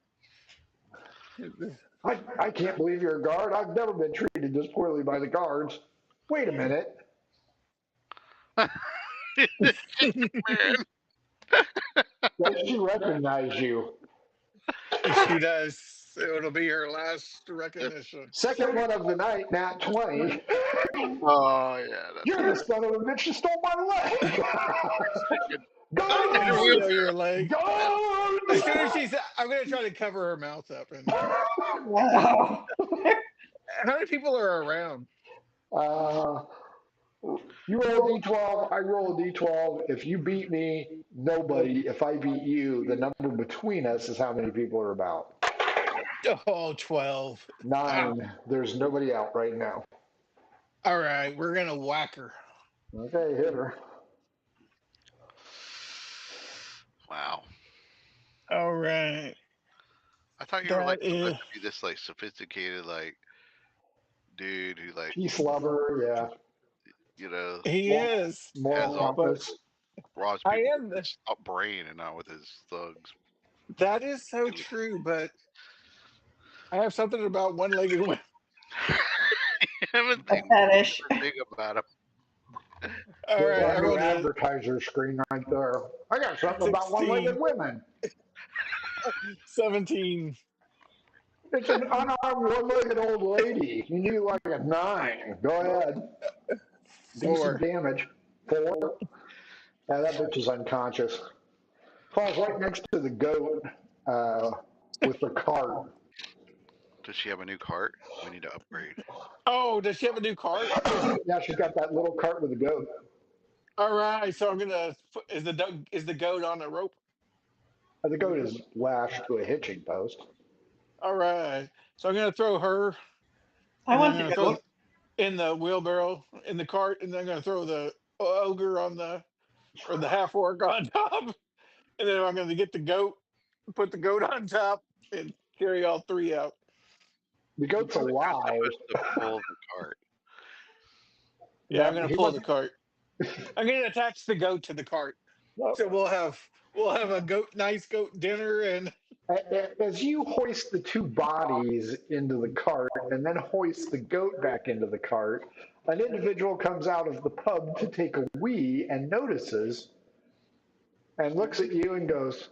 I can't believe you're a guard. I've never been treated this poorly by the guards. Wait a minute. Man, Does she recognize you? If she does, it'll be her last recognition. Second one of the night, Nat 20. oh yeah, that's You're the good. son of a bitch that stole my leg. I'm gonna Guards! steal your leg. As Guards! soon as she said, I'm gonna try to cover her mouth up. And Wow. how many people are around? Uh, you roll a d12, I roll a d12. If you beat me, nobody. If I beat you, the number between us is how many people are about. Oh, 12. Ah, 9. There's nobody out right now. all right, we're gonna whack her. Okay, hit her. Wow. All right, I thought you were like that is. supposed to be this like sophisticated like dude who like Peace lover, yeah. you know He is, has Moral all but compass. robs I people am. with his brain and not with his thugs. That is so true, but I have something about one-legged women. Haven't A they fetish. big about him? All There's right, our I new rolled a advertiser screen right there. I got something about one-legged 16, women. 17. It's an unarmed one-legged old lady. You need like a 9. Go ahead. Decent 4. damage. 4. Yeah, that bitch is unconscious. Falls right next to the goat uh, with the cart. Does she have a new cart? We need to upgrade. Oh, does she have a new cart? Yeah, she's got that little cart with the goat. All right, so I'm gonna. Is the goat on a rope? The goat is lashed to a hitching post. All right, so I'm gonna throw her, I and then I'm want the gonna throw goat. in the wheelbarrow in the cart, and then I'm gonna throw the ogre on the or the half orc on top, and then I'm gonna get the goat, put the goat on top, and carry all three out. The goat's So you're alive. supposed to pull the cart. Yeah, I'm Yeah, gonna he pull must. the cart. I'm gonna attach the goat to the cart, so we'll have a nice goat dinner, and As you hoist the two bodies into the cart and then hoist the goat back into the cart, an individual comes out of the pub to take a wee and notices and looks at you and goes,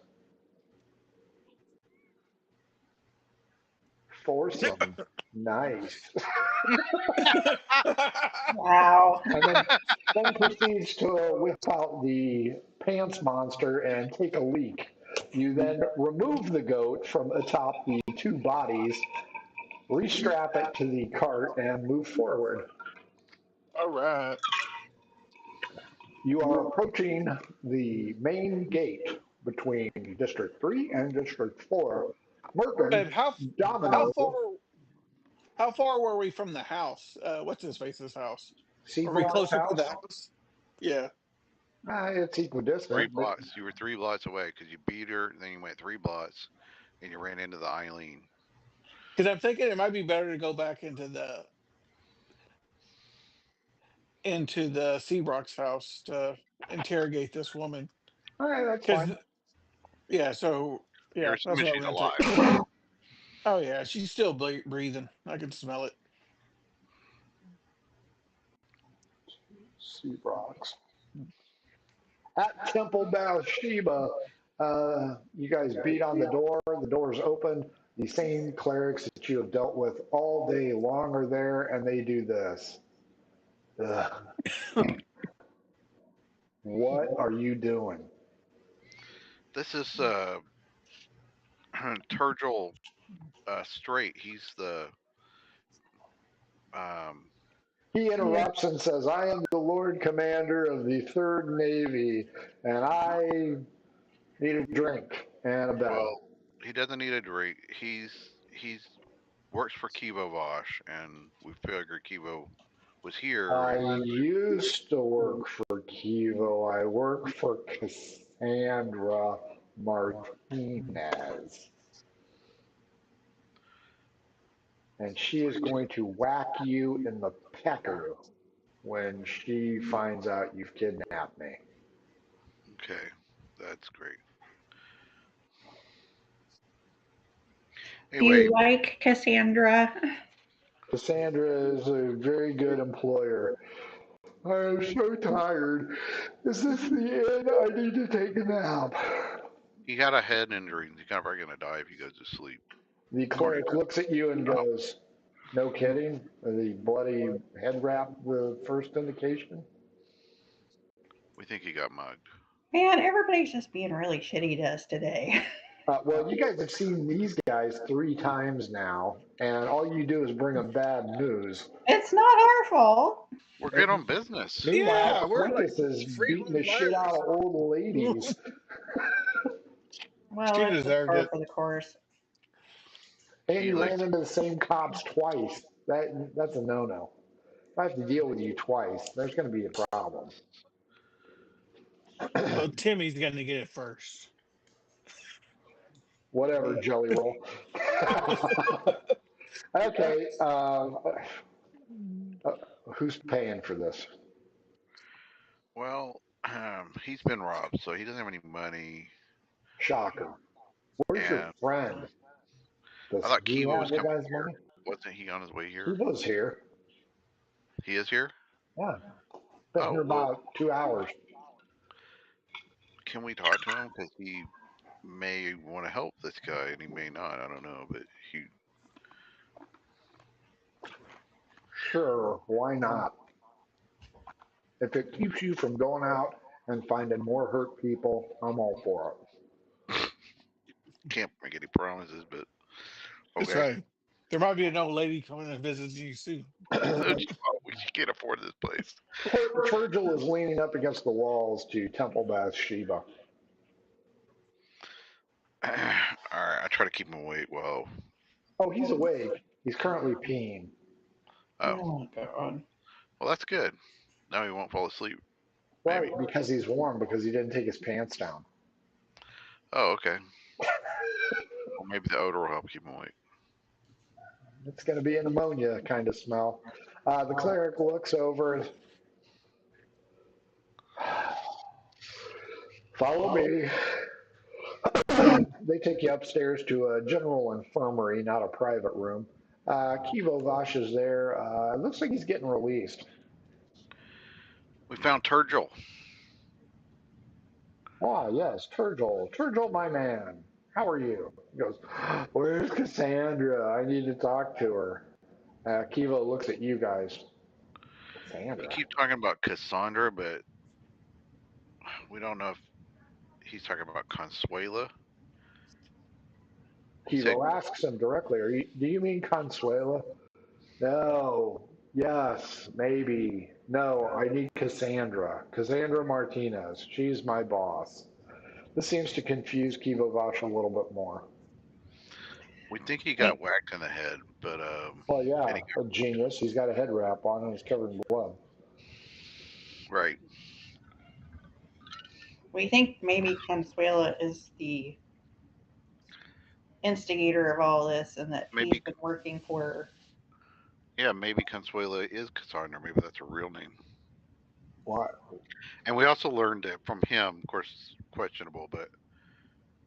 foursome. Nice. Wow. And then proceeds to whip out the pants monster and take a leak. You then remove the goat from atop the two bodies, restrap it to the cart, and move forward. all right. You are approaching the main gate between District 3 and District 4. Merkin, And how Domino, how far were we from the house? What's his face's house? Are we Seabrook's closer to house. the house? Yeah. It's Three equidistant, but blocks. You were 3 blocks away because you beat her, and then you went 3 blocks, and you ran into the Eileen. Because I'm thinking it might be better to go back into the Seabrook's house to interrogate this woman. all right, that's Because fine. yeah, so You're yeah, that's assuming what I'm she's gonna take. alive. Oh yeah, she's still breathing. I can smell it. Seabrook's. At Temple Bathsheba, you guys beat on the door. The door is open. The same clerics that you have dealt with all day long are there, and they do this. Ugh. What are you doing? This is Turgil Straight. He's the um. He interrupts and says, I am the Lord Commander of the Third Navy, and I need a drink and a bed. Well, he doesn't need a drink. He's works for Kivo Vosh, and we figured Kivo was here. I And used to work for Kivo. I work for Cassandra Martinez. And she is going to whack you in the pecker when she finds out you've kidnapped me. Okay, that's great. Do Anyway, you like Cassandra? Cassandra is a very good employer. I am so tired. Is this the end? I need to take a nap. he got a head injury. He's probably gonna die if he goes to sleep. The According cleric to looks at you and goes, "No kidding? The bloody head wrap the first indication?" we think he got mugged. Man, everybody's just being really shitty to us today. Well, you guys have seen these guys 3 times now, and all you do is bring them bad news. It's not our fault. We're good on business. Meanwhile, Yeah, we're like Apprentice is beating the frequent shit out flyers. of old ladies. Well, She that's just deserved par it. for the course. And He you ran likes. into the same cops twice. That's a no-no. If I have to deal with you twice, there's going to be a problem. Well, Timmy's going to get it first. Whatever, Jelly Roll. Okay, who's paying for this? Well, he's been robbed, so he doesn't have any money. Shocker. Where's your And friend? I Does thought he Kiva have was the coming guy's here. money? Wasn't he on his way He here? was here. He is here. Yeah, been here Oh well, about 2 hours. can we talk to him? Because he may want to help this guy, and he may not. I don't know, but he. Sure, why not? If it keeps you from going out and finding more hurt people, I'm all for it. Can't make any promises, but That's okay. right. There might be an old lady coming and visiting you soon. We can't afford this place. Virgil is leaning up against the walls to Temple Bathsheba. All right, I try to keep him awake. Well, Oh, he's awake. He's currently peeing. oh, Oh, God. well, that's good. Now he won't fall asleep. Maybe. Right, because he's warm because he didn't take his pants down. Oh, okay. Well, maybe the odor will help keep him awake. It's going to be an ammonia kind of smell. The cleric looks over and follow me. They take you upstairs to a general infirmary, not a private room. Kivo Vash is there. It looks like he's getting released. We found Turgil. Ah, yes, Turgil. Turgil, my man. How are you? He goes, "Where's Cassandra? I need to talk to her." Kivo looks at you guys. He Cassandra. keeps talking about Cassandra, but we don't know if he's talking about Consuela. He said, Kivo asks him directly, "Do you mean Consuela?" "No. Yes. Maybe. No, I need Cassandra. Cassandra Martinez. She's my boss." This seems to confuse Kivo Vash a little bit more. we think he We, got whacked in the head, but Well, and yeah, he, a genius. He's got a head wrap on and he's covered in blood. right. we think maybe Consuela is the instigator of all this and that he's Maybe, been working for her. yeah, maybe Consuela is Cassandra. Maybe that's her real name. Why? And we also learned that from him, of course, questionable, but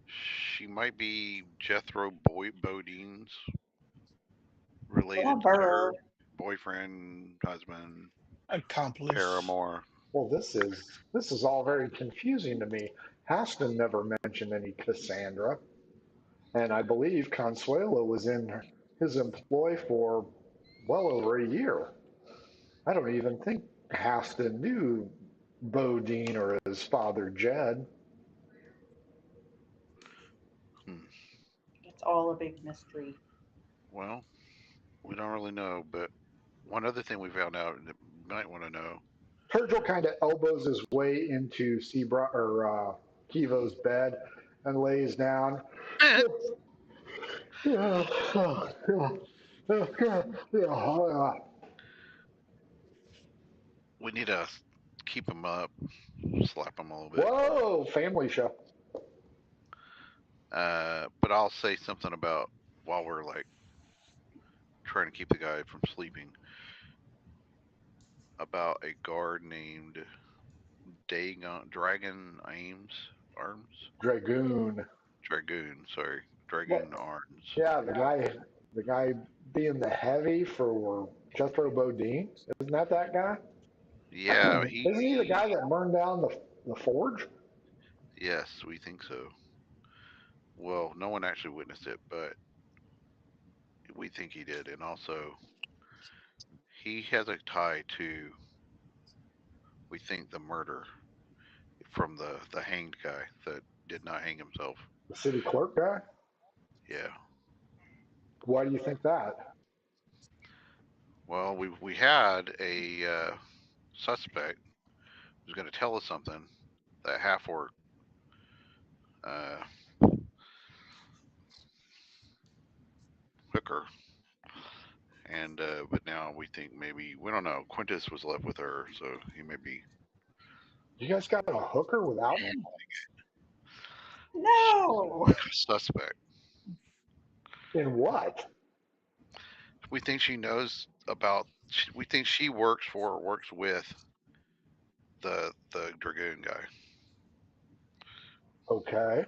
she might be Jethro Bodine's related to her Clever. boyfriend, husband, Accomplice. paramour. Well, this is all very confusing to me. Haston never mentioned any Cassandra, and I believe Consuelo was in his employ for well over a year. I don't even think Haston knew Bodine or his father Jed. Hmm. It's all a big mystery. Well, we don't really know, but one other thing we found out that you might want to know. Turgil kind of elbows his way into Sebra or Kivo's bed and lays down. Yeah, yeah, yeah, yeah, yeah. We need to keep him up, slap him a little bit. Whoa, family show. But I'll say something about while we're like trying to keep the guy from sleeping about a guard named Dragon Arms? Dragoon. Dragoon, sorry. What? Dragoon Arms. Yeah, the guy being the heavy for Jethro Bodine. Isn't that guy? Yeah, Isn't he the guy that burned down the forge? yes, we think so. Well, no one actually witnessed it, but we think he did. And also, he has a tie to, we think, the murder from the hanged guy that did not hang himself. The city clerk guy? Yeah. Why do you think that? Well, we had a suspect who's going to tell us something, that half orc uh, hooker, and but now we think maybe, we don't know. Quintus was left with her, so he may be You guys got a hooker without him? No. suspect. In what? We think she knows about. We think she works with the dragoon guy. Okay.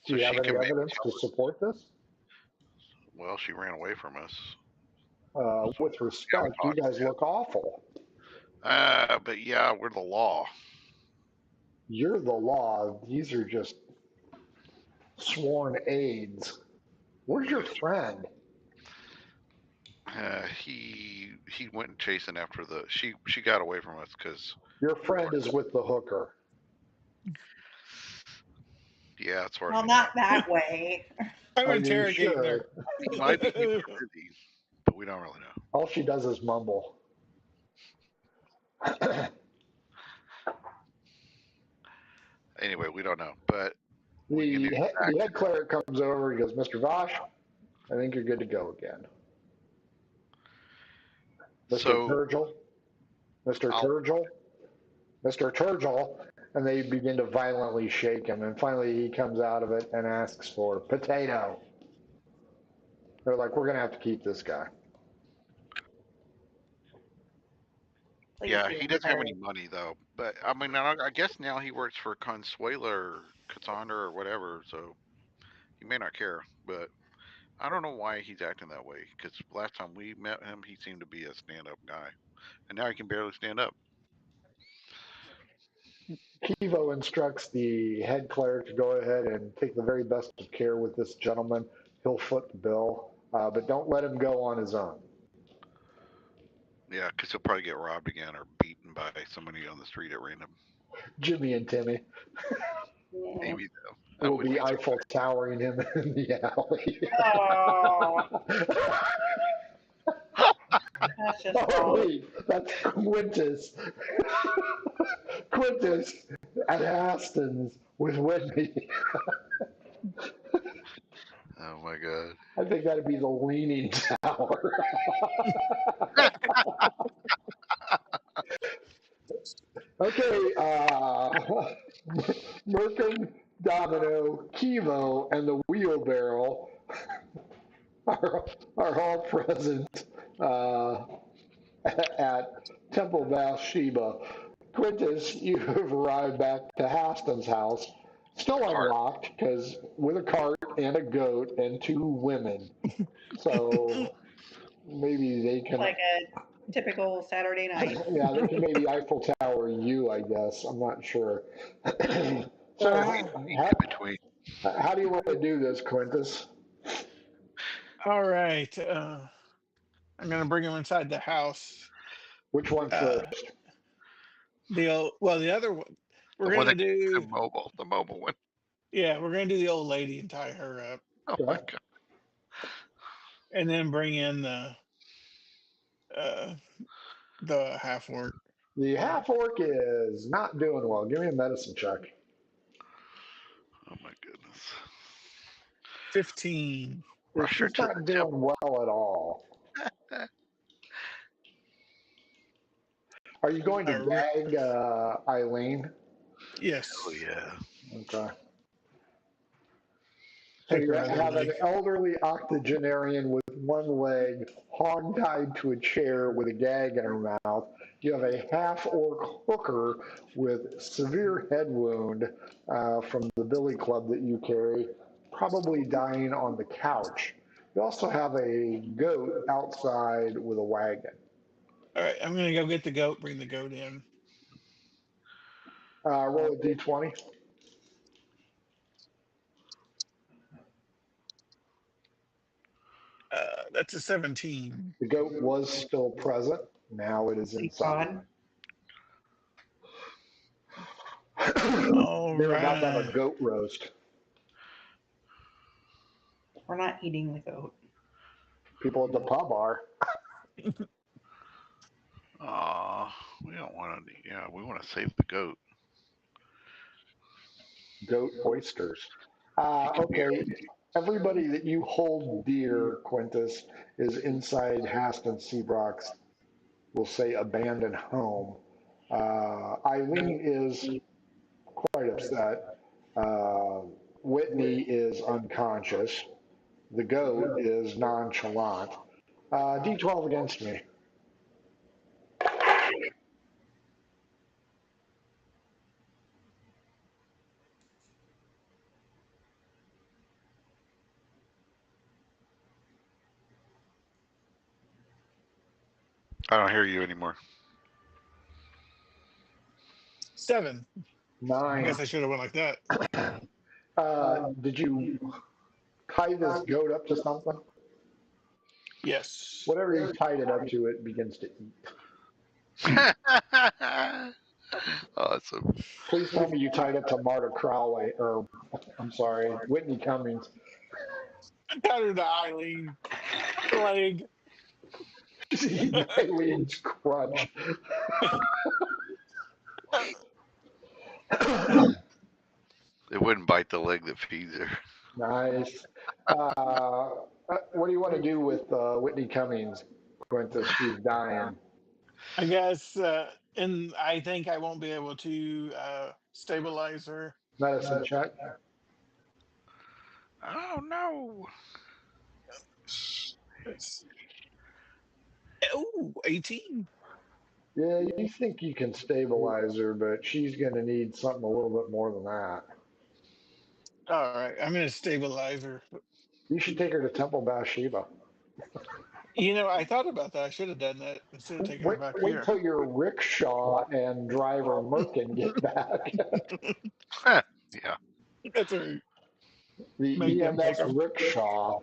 Do So you have she any can maybe evidence tell to us. support this? Well, she ran away from us. With respect, you guys look awful. But yeah, we're the law. You're the law. These are just sworn aides. Where's your friend? He went chasing after the. She got away from us because. Your friend is with the hooker. Yeah, it's hard. Well, not that way. I'm Are you interrogating sure? her. He might be keeping her busy, but we don't really know. All she does is mumble. Anyway, we don't know, but The head cleric comes over and goes, Mr. Vosh, I think you're good to go again. Mr. So Turgel, Mr. Turgel, Mr. Turgel, and they begin to violently shake him. And finally, he comes out of it and asks for potato. They're like, we're going to have to keep this guy. Please yeah, do he doesn't have hurry. any money though. But I mean, I guess now he works for Consuela or Cassandra or whatever, so he may not care. But I don't know why he's acting that way. Because last time we met him, he seemed to be a stand-up guy, and now he can barely stand up. Kivo instructs the head cleric to go ahead and take the very best of care with this gentleman. He'll foot the bill, but don't let him go on his own. Yeah, because he'll probably get robbed again or beaten by somebody on the street at random. Jimmy and Timmy Maybe though. will be Eiffel towering him in the alley. Oh, that's just Oh, wrong. wait, that's Quintus. Quintus at Aston's with Whitney. Oh my god. I think that'd be the Leaning Tower. Okay, Merkin, Domino, Kivo, and the wheelbarrow are all present at Temple Bathsheba. Quintus, you have arrived back to Haston's house, still unlocked, because with a cart and a goat and two women. So maybe they can. Like a typical Saturday night. Yeah, they can maybe Eiffel Tower you, I guess. I'm not sure. So, how do you want to do this, Quintus? All right. I'm going to bring him inside the house. Which one first? The other one. We're going to do the mobile one. Yeah, we're going to do the old lady and tie her up. Oh my god. And then bring in the half orc. The half orc is not doing well. Give me a medicine check. Oh my goodness. 15. She's not doing well at all. Are you going to gag Eileen? Yes. Oh yeah. Okay. So you have an elderly octogenarian with one leg hog-tied to a chair with a gag in her mouth, You have a half-orc hooker with severe head wound from the billy club that you carry, probably dying on the couch. You also have a goat outside with a wagon. All right, I'm gonna go get the goat. Bring the goat in. Roll a d20. That's a 17. The goat was still present. Now it is Thank inside. God. All They're about to have a right. goat roast. We're not eating the goat. People at the pub are. We don't want to. Yeah, we want to save the goat. Goat oysters. He can be Okay, everybody that you hold dear, Quintus, is inside Haston Seabrock's, we'll say, abandoned home. Eileen is quite upset. Uh, Whitney is unconscious. The goat is nonchalant. D12 against me. I don't hear you anymore. 7. I 9. guess I should have went like that. Did you tie this goat up to something? Yes. Whatever you tied it up to, it begins to eat. Awesome. Please tell me you tied it to Marta Crowley, or I'm sorry, Whitney Cummings. I got her to Eileen. Leg. She's eating Eileen's crutch. It wouldn't bite the leg that feeds her. Nice. What do you want to do with Whitney Cummings, Quintus? She's dying. I guess, and I think I won't be able to stabilize her. Medicine check. Oh no. Oh, 18. Yeah, you think you can stabilize her, but she's going to need something a little bit more than that. All right, I'm going to stabilize her. You should take her to Temple Bathsheba. You know, I thought about that. I should have done that instead of taking her back Wait here. till your rickshaw and driver Merkin get back. Yeah. That's right. The Make them take EMS them. rickshaw.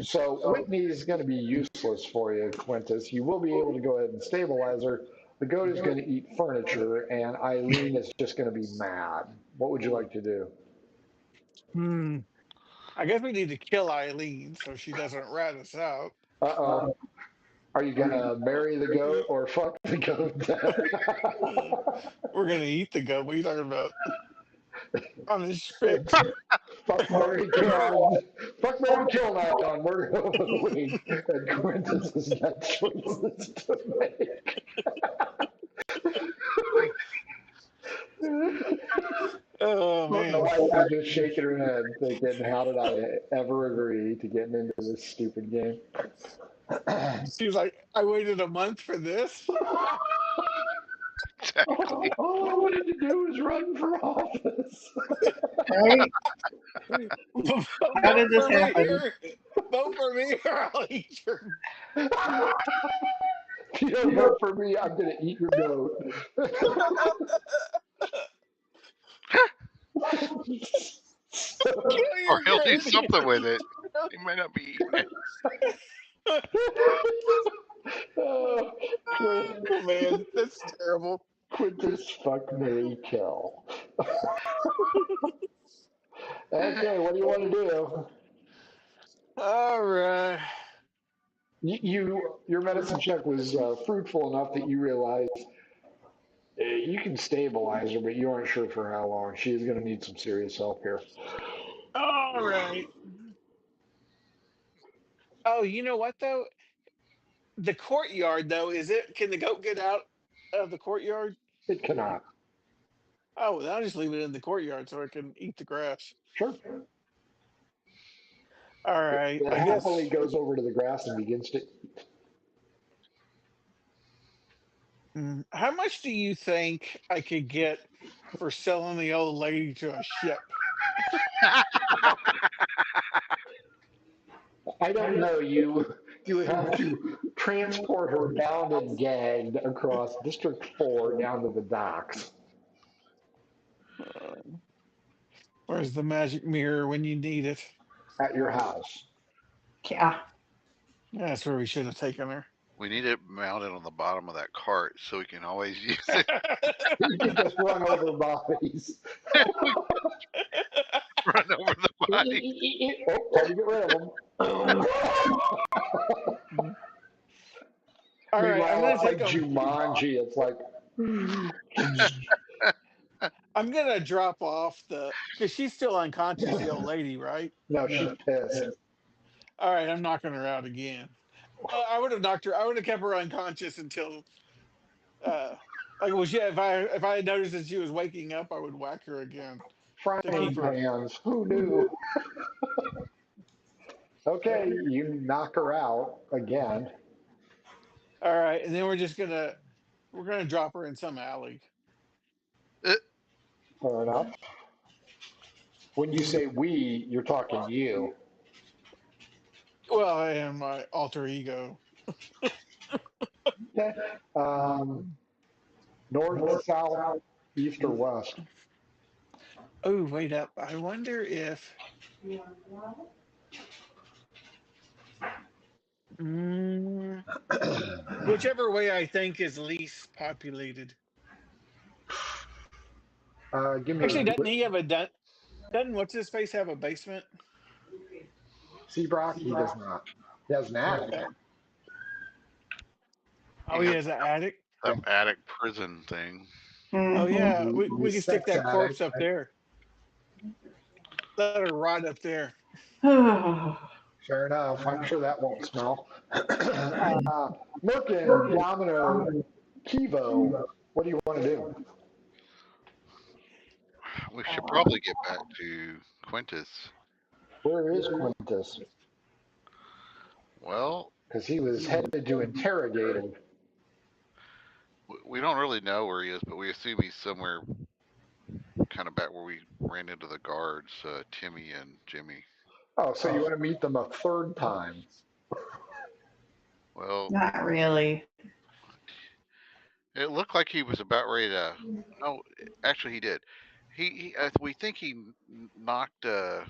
So Whitney's going to be useless for you, Quintus. You will be able to go ahead and stabilize her. The goat is going to eat furniture, and Eileen is just going to be mad. What would you like to do? I guess we need to kill Eileen so she doesn't rat us out. Uh-oh. Are you going to marry the goat or fuck the goat? We're going to eat the goat. What are you talking about? On his spit. Fuck, Mary, kill. Fuck, Mary, kill night on Murder of the Week. And Quintus has got choices to make. Oh, The man. wife is just shaking her head, thinking, "How did I ever agree to getting into this stupid game?" She's like, I waited a month for this. Exactly. All I wanted to do was run for office. Right? How did Vote this for me happen? here. Vote for me or I'll eat your. If you don't vote for me, I'm going to eat your goat. Kill Or your he'll do goat. something with it. He might not be eating it. Oh, Oh, man, that's terrible. Quintus, fuck, Mary, kill. Okay, what do you want to do? All right. Your medicine check was fruitful enough that you realized you can stabilize her, but you aren't sure for how long. She is going to need some serious help here. All right. Oh, you know what though? The courtyard though, is it? Can the goat get out of the courtyard? It cannot. Oh, well, I'll just leave it in the courtyard so it can eat the grass. Sure. All right. It I happily guess. goes over to the grass and begins to eat. How much do you think I could get for selling the old lady to a ship? I don't know. You have to transport her bound and gagged across District 4 down to the docks. Where's the magic mirror when you need it? At your house. Yeah. That's where we should have taken her. We need it mounted on the bottom of that cart so we can always use it. You can just run over bodies. Run over the body. Oh, time to get rid of them. All right, I'm Meanwhile, gonna it's take like them. Jumanji. It's like, I'm gonna drop off because she's still unconscious, the old lady, right? no, she's pissed. All right, I'm knocking her out again. I would have knocked her. I would have kept her unconscious until, like, well, yeah. If I had noticed that she was waking up, I would whack her again to Frying keep her. pans. Who knew? Okay, you knock her out again. All right, and then we're gonna drop her in some alley. Fair enough. When you say we, you're talking you. Well, I am my alter ego. Okay. North, south, east, or west? Oh, wait up. I wonder if mm, whichever way I think is least populated. Give me Actually, doesn't he have a doesn't what's his face have a basement? Seabrock. He does not. He has an attic. Oh, he has an attic. Some attic prison thing. Oh yeah, we can stick Sex that corpse attic. up there. Let her rot up there. Fair enough. I'm sure that won't smell. Merkin, Domino, Kivo. What do you want to do? We should probably get back to Quintus. Where is Quintus? Well, Because he was headed to interrogate him. we don't really know where he is, but we assume he's somewhere kind of back where we ran into the guards, Timmy and Jimmy. Oh, so you want to meet them a third time? Well, Not really. it looked like he was about ready to. No, actually, he did. We think he knocked the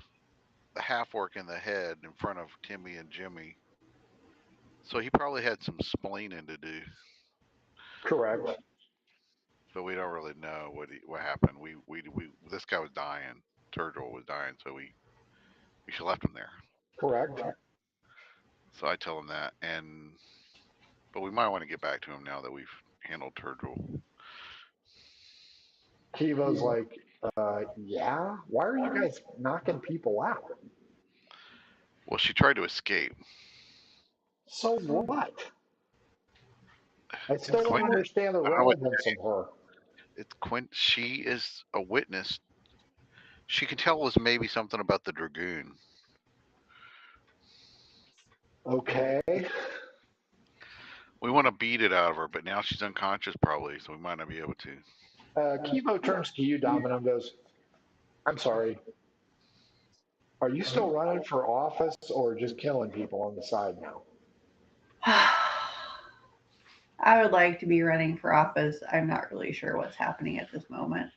half orc in the head in front of Timmy and Jimmy. So he probably had some splaining to do. Correct. But we don't really know what happened. We this guy was dying. Turtle was dying, so we should left him there. Correct. So I tell him that, but we might want to get back to him now that we've handled Turtle. Kivo's like, yeah? Why are you guys knocking people out? Well, she tried to escape. So what? I still don't understand the I would relevance of her. It's Quint. She is a witness. She can tell us maybe something about the Dragoon. Okay. We want to beat it out of her, but now she's unconscious probably, so we might not be able to. Kivo turns to you, Domino, and goes, I'm sorry. Are you still running for office or just killing people on the side now? I would like to be running for office. I'm not really sure what's happening at this moment.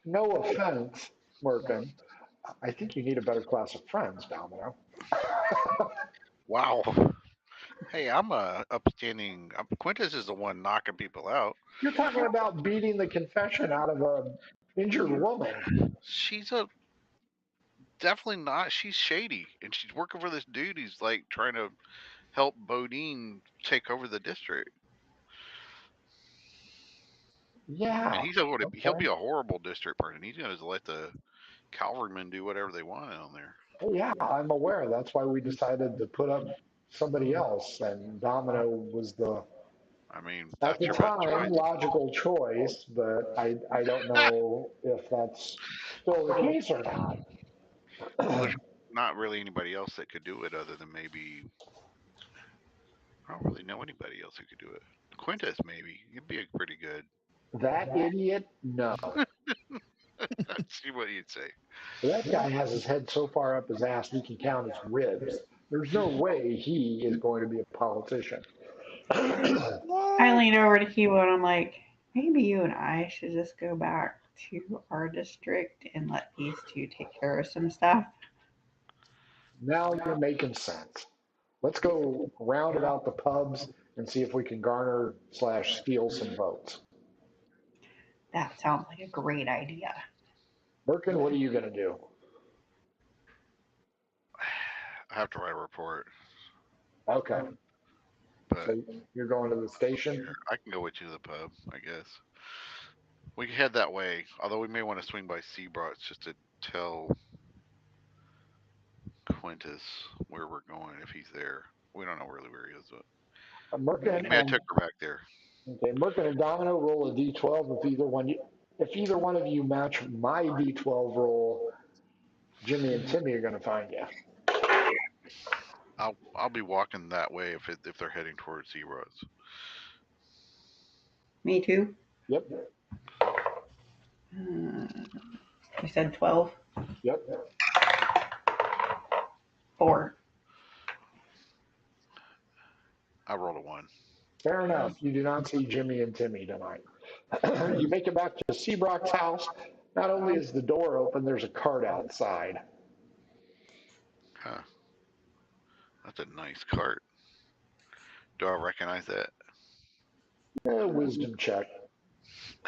No offense, Merkin. I think you need a better class of friends, Domino. Wow. Hey, I'm a upstanding. Quintus is the one knocking people out. You're talking about beating the confession out of a injured woman. She's definitely not. She's shady, and she's working for this dude who's like trying to help Bodine take over the district. Yeah. And he'll be a horrible district person. He's going to let the cavalrymen do whatever they want on there. Yeah, I'm aware. That's why we decided to put up somebody else, and Domino was the at the time logical choice, but I don't know if that's still the case or not. Well, there's not really anybody else that could do it other than maybe I don't really know anybody else who could do it. Quintus, maybe. He'd be a pretty good. That idiot? No. Let's see what he'd say. That guy has his head so far up his ass he can count his ribs. There's no way he is going to be a politician. I What? leaned over to Kibo and I'm like, maybe you and I should just go back to our district and let these two take care of some stuff. Now you're making sense. Let's go round about the pubs and see if we can garner slash steal some votes. That sounds like a great idea. Birkin, what are you going to do? I have to write a report, Okay. but So you're going to the station? I can go with you to the pub, I guess. We can head that way, although we may want to swing by Seabrook's just to tell Quintus where we're going if he's there. We don't know really where he is, but Merkin maybe I and took her back there. okay, Merkin and Domino roll a d12. If either one of you match my d12 roll, Jimmy and Timmy are going to find you. I'll be walking that way if they're heading towards Seabrook's. Me too. Yep. You said 12? Yep. 4. I rolled a 1. Fair enough. You do not see Jimmy and Timmy tonight. You make it back to Seabrook's house. Not only is the door open, there's a cart outside. Huh. That's a nice cart. Do I recognize that? Wisdom check.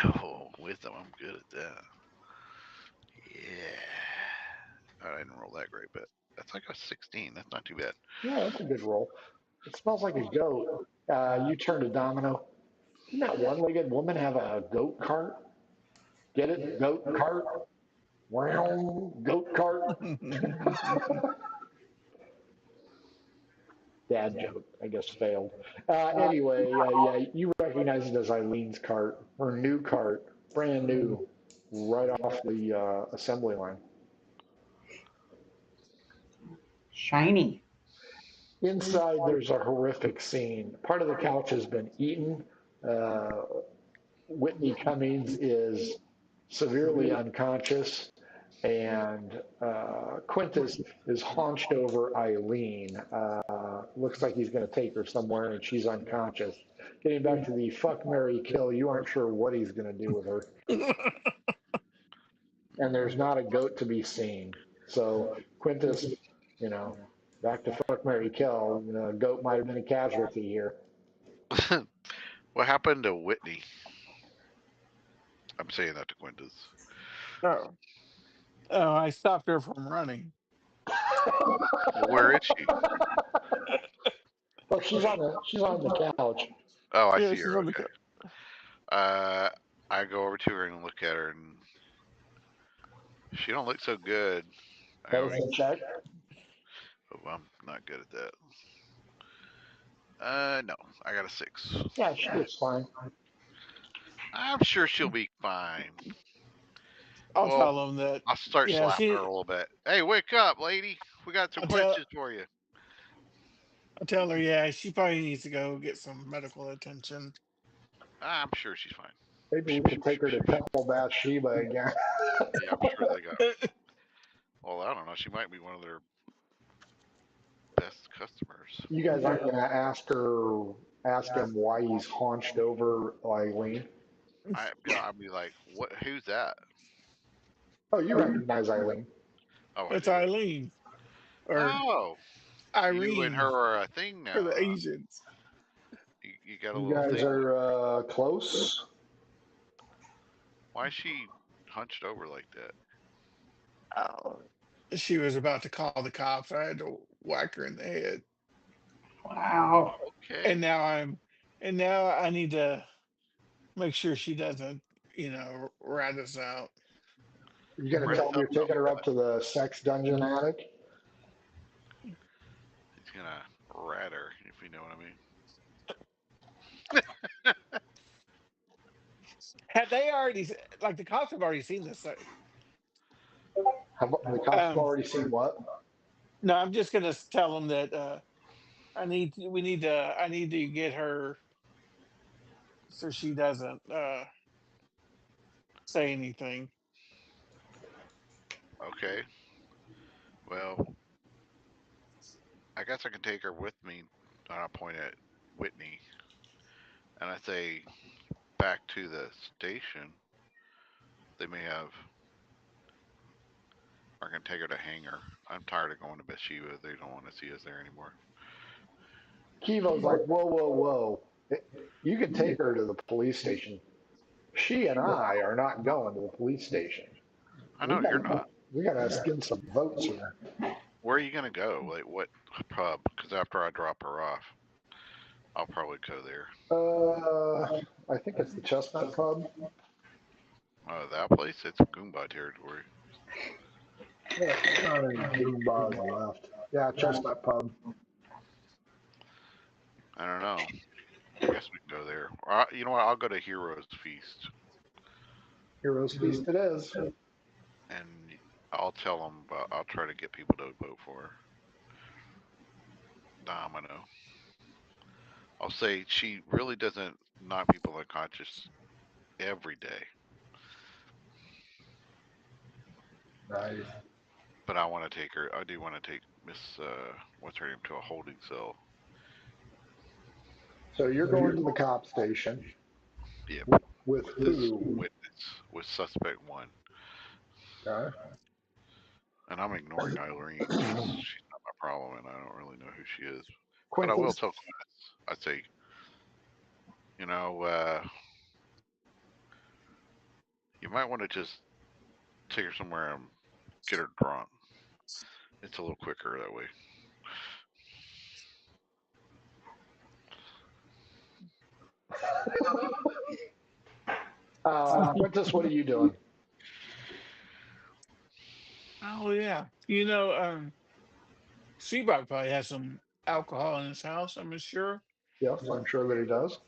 Oh, wisdom. I'm good at that. Yeah. I didn't roll that great, but that's like a 16. That's not too bad. Yeah, that's a good roll. It smells like a goat. You turn to Domino. Didn't that one-legged woman have a goat cart? Get it? Goat cart? Wow, goat cart. Dad joke, I guess, failed. Anyway, yeah, you recognize it as Eileen's cart, her new cart, brand new, right off the assembly line. Shiny. Inside, there's a horrific scene. Part of the couch has been eaten. Uh, Whitney Cummings is severely unconscious, and Quintus is haunched over Eileen. Looks like he's going to take her somewhere, and she's unconscious. Getting back to the fuck, Mary kill, you aren't sure what he's going to do with her. And there's not a goat to be seen. So Quintus, back to fuck, Mary kill. Goat might have been a casualty here. What happened to Whitney? I'm saying that to Quintus. Oh. Oh, I stopped her from running. Well, where is she? Well, she's on the couch. Oh, I Yeah, see she's her. on the Okay. couch. I go over to her and look at her, and she don't look so good. Medicine check. Oh, I'm not good at that. No, I got a 6. Yeah, she looks fine. I'm sure she'll be fine. I'll Well, tell them that. I'll start Yeah, slapping her a little bit. Hey, wake up, lady! We got some I'll tell, questions for you. I'll tell her. Yeah, she probably needs to go get some medical attention. I'm sure she's fine. Maybe we could take her to Temple Bathsheba again. Yeah, I'm sure they got. Well, I don't know. She might be one of their best customers. You guys aren't going to ask him why he's haunched over Eileen. I'd be like, what? Who's that? Oh, you recognize Eileen. Oh, I It's do. Eileen or Oh, you and Irene her are a thing for now. the Asians. You got a You little guys thing. are close. Why is she hunched over like that? Oh, she was about to call the cops. I had to whack her in the head, Wow. Okay. and now I need to make sure she doesn't, rat us out. You're going to Rat tell him you're taking her up to the sex dungeon attic? He's gonna rat her, if you know what I mean. Had they already, like, the cops have already seen this? The cops have Um, already seen what? no, I'm just gonna tell them that I need to get her so she doesn't say anything. Okay. Well, I guess I can take her with me. And I point at Whitney, and I say, back to the station. They may have. I can take her to Hangar. I'm tired of going to Bathsheba. They don't want to see us there anymore. Kivo's like, whoa, whoa, whoa. You can take her to the police station. She and I are not going to the police station. I We know got you're not. we got to skin some votes here. Where are you gonna go? Like what pub? Because after I drop her off, I'll probably go there. I think it's the Chestnut Pub. Oh, that place? It's Goomba territory. Yeah, not any Goombas left. Yeah, Chestnut Pub. I don't know. I guess we can go there. Or you know what? I'll go to Heroes Feast, Heroes Feast it is. and I'll tell them. I'll try to get people to vote for Domino. I'll say she really doesn't knock people unconscious every day, Nice. but I want to take her. I do want to take Miss what's her name to a holding cell. So you're going to the cop station Yeah, with with this who? witness, with suspect one. Okay. And I'm ignoring Eileen because she's not my problem, and I don't really know who she is. But I will Quintus. tell Quintus. I say, you know, you might want to just take her somewhere and get her drunk. It's a little quicker that way. Quintus, what are you doing? Oh yeah, Seabrook probably has some alcohol in his house. I'm sure. Yes, I'm sure that he does.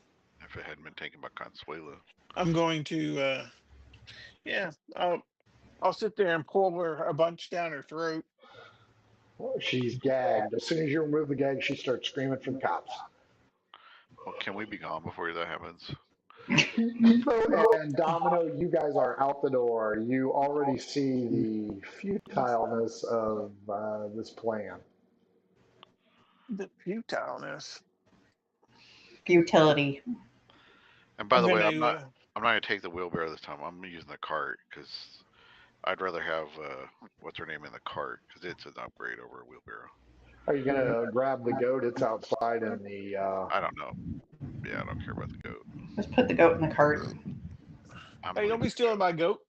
If it hadn't been taken by Consuelo. I'm going to yeah. I'll sit there and pour her a bunch down her throat. She's gagged. As soon as you remove the gag, she starts screaming for the cops. Well, can we be gone before that happens? Evo and Domino, you guys are out the door. You already see the futileness of this plan. The futileness. Futility. And by I'm the way, gonna. I'm not. I'm not gonna take the wheelbarrow this time. I'm using the cart because I'd rather have what's her name in the cart because it's an upgrade over a wheelbarrow. Are you going to grab the goat? It's outside in the. I don't know. Yeah, I don't care about the goat. Just put the goat in the cart. I'm Hey, don't leaving be the stealing goat. my goat.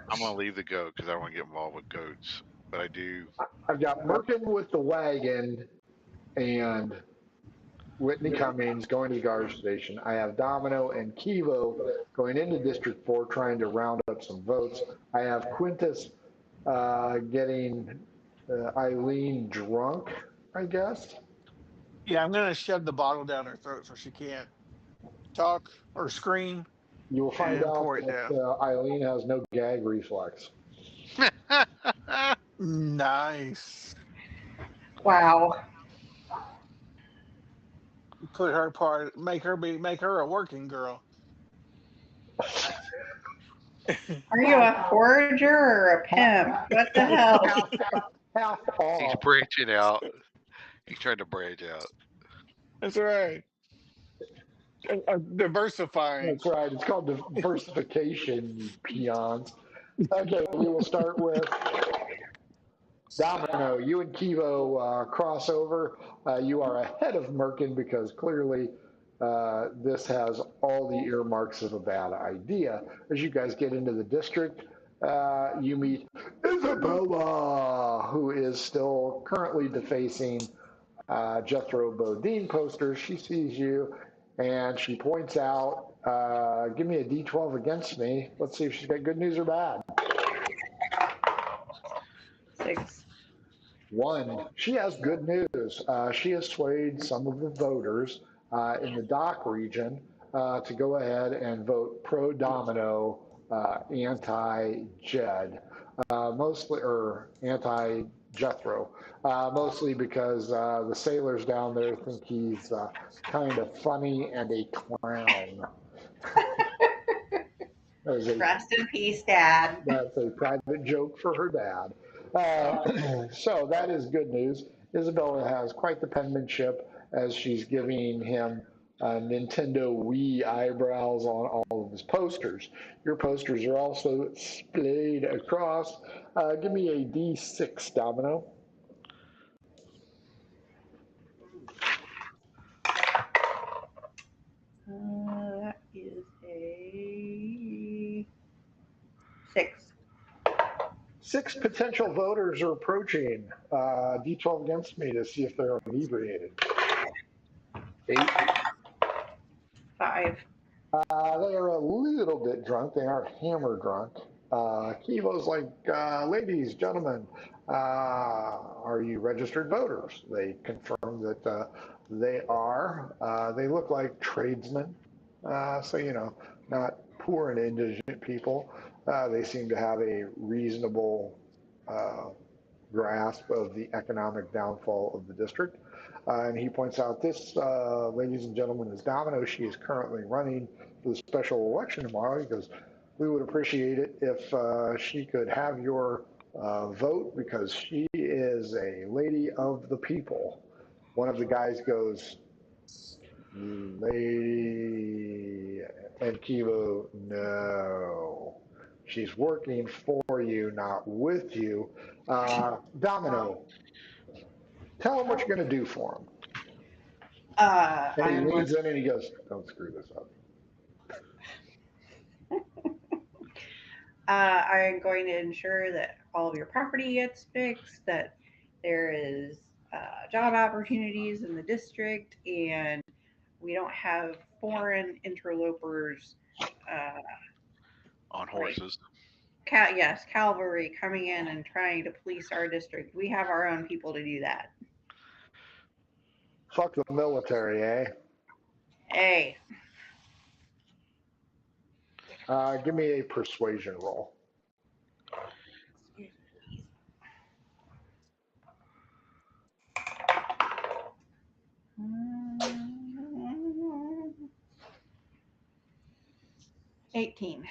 I'm gonna leave the goat because I don't want to get involved with goats. But I do. I've got Merkin with the wagon and Whitney Cummings going to the guard station. I have Domino and Kivo going into District 4 trying to round up some votes. I have Quintus getting Eileen drunk, I guess. Yeah, I'm gonna shove the bottle down her throat so she can't talk or scream You will find and out pour it down. that Eileen has no gag reflex. Nice. Wow. Put her part. Make her a working girl. Are you a forager or a pimp? What the hell? Half He's off. branching out. He's trying to branch out. That's right. Diversifying. That's right. It's called diversification, you peons. Okay, we will start with Domino. You and Kivo cross over. You are ahead of Merkin because clearly this has all the earmarks of a bad idea. As you guys get into the district, you meet Isabella, who is still currently defacing Jethro Bodine posters. She sees you and she points out, give me a D12 against me. Let's see if she's got good news or bad. 6. One, she has good news. She has swayed some of the voters in the dock region to go ahead and vote pro Domino, anti Jed, mostly or anti Jethro, mostly because the sailors down there think he's kind of funny and a clown. As a Rest in peace, Dad. That's a private joke for her dad. So that is good news. Isabella has quite the penmanship as she's giving him Nintendo Wii eyebrows on all of his posters. Your posters are also splayed across. Give me a D6, Domino. That is a 6. 6 potential voters are approaching. D12 against me to see if they're inebriated. 8. 5. They are a little bit drunk. They aren't hammer drunk. Kivo's like, ladies, gentlemen, are you registered voters? They confirm that they are. They look like tradesmen. So, not poor and indigent people. They seem to have a reasonable uh, grasp of the economic downfall of the district. And he points out this, ladies and gentlemen, is Domino. She is currently running for the special election tomorrow. He goes, we would appreciate it if she could have your vote because she is a lady of the people. One of the guys goes, lady, and Kivo, no. She's working for you, not with you. Domino, tell him what you're going to do for him. And he I'm going, leans in and he goes, don't screw this up. I'm going to ensure that all of your property gets fixed, that there is job opportunities in the district, and we don't have foreign interlopers, uh, On like horses. yes, cavalry coming in and trying to police our district. We have our own people to do that. Fuck the military, eh? Hey, Give me a persuasion roll. 18.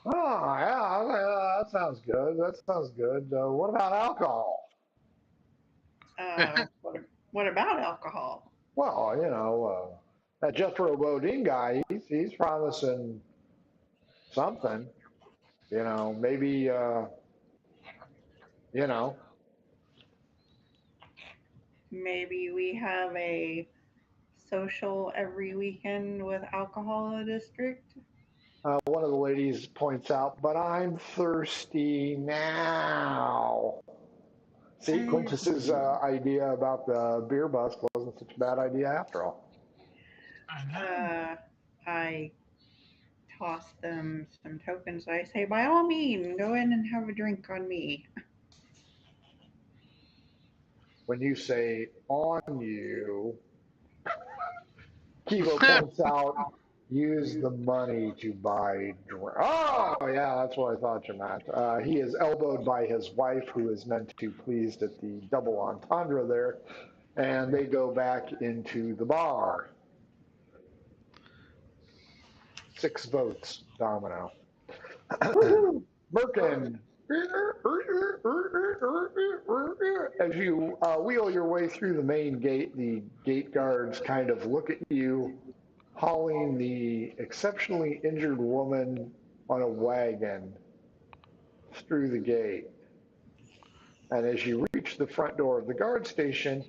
Oh, yeah, that sounds good. That sounds good. What about alcohol? What about alcohol? Well, that Jethro Bodine guy, he's promising something. Maybe, you know, Maybe we have a social every weekend with alcohol in the district. one of the ladies points out, but I'm thirsty now. See, Quintus's idea about the beer bus wasn't such a bad idea after all. I know. I toss them some tokens. I say, by all means, go in and have a drink on me. When you say on you, Kivo points out, use the money to buy drink. Oh, yeah, that's what I thought you meant. He is elbowed by his wife, who is none too pleased at the double entendre there, and they go back into the bar. 6 votes, Domino. Merkin, as you wheel your way through the main gate, the gate guards kind of look at you, hauling the exceptionally injured woman on a wagon through the gate. And as you reach the front door of the guard station,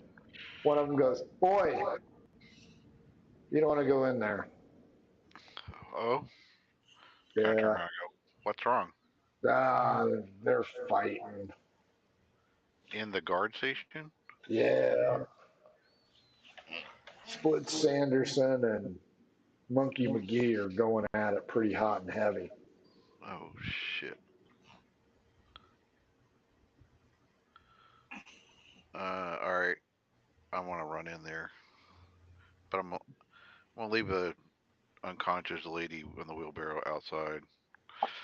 one of them goes, boy, you don't want to go in there. Oh, gotta turn Yeah, around and go, what's wrong? they're fighting. In the guard station? Yeah. Split Sanderson and Monkey McGee are going at it pretty hot and heavy. Oh, shit. Alright. I want to run in there. But I'm going to leave a unconscious lady in the wheelbarrow outside.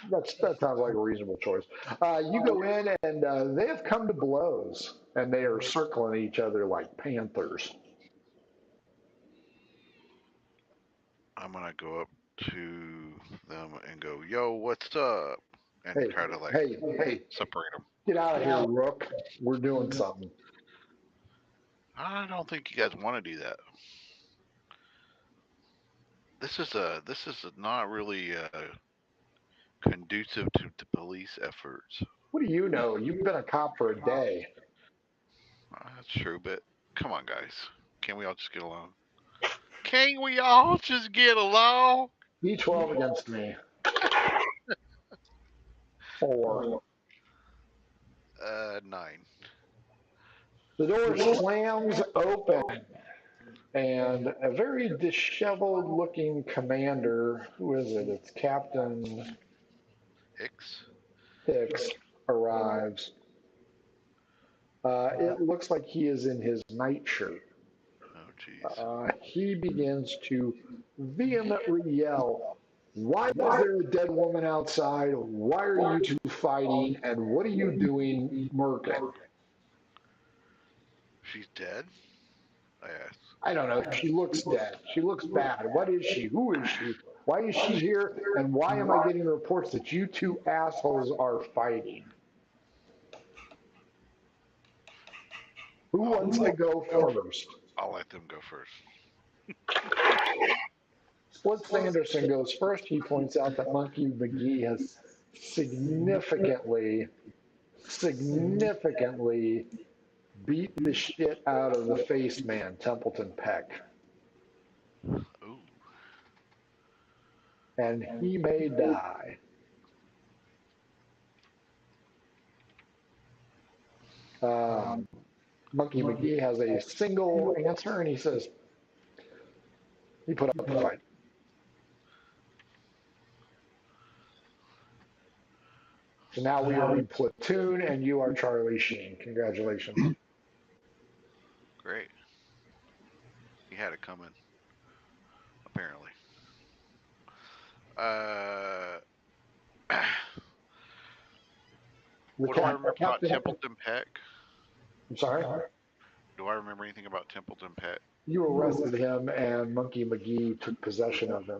That sounds like a reasonable choice. You go in, and they have come to blows, and they are circling each other like panthers. I'm gonna go up to them and go, "Yo, what's up?" And Hey, try to like hey, separate them. get out of here, Rook. We're doing something. I don't think you guys want to do that. This is not really conducive to police efforts. What do you know? You've been a cop for a day. That's true, but come on, guys. Can we all just get along? Can we all just get along? D12 against me. 4. 9. The door slams open, and a very disheveled looking commander, who is it? It's Captain Hicks. Hicks, arrives. It looks like he is in his nightshirt. Oh, jeez. He begins to vehemently yell, "Why is there a dead woman outside? Why are you two fighting? And what are you doing, murking?" She's dead? I asked. I don't know. She looks dead. She looks bad. What is she? Who is she? Why is she here? And why am I getting reports that you two assholes are fighting? Who wants to go first? I'll let them go first. Split Sanderson goes first. He points out that Monkey McGee has significantly beat the shit out of the face man, Templeton Peck. Ooh. And he may die. Monkey McGee has a single answer, and he says, he put up a fight. So now we are in platoon, and you are Charlie Sheen. Congratulations. Great. He had it coming, apparently. What do I remember about Templeton Peck? I'm sorry? Do I remember anything about Templeton Peck? You arrested him, and Monkey McGee took possession of him.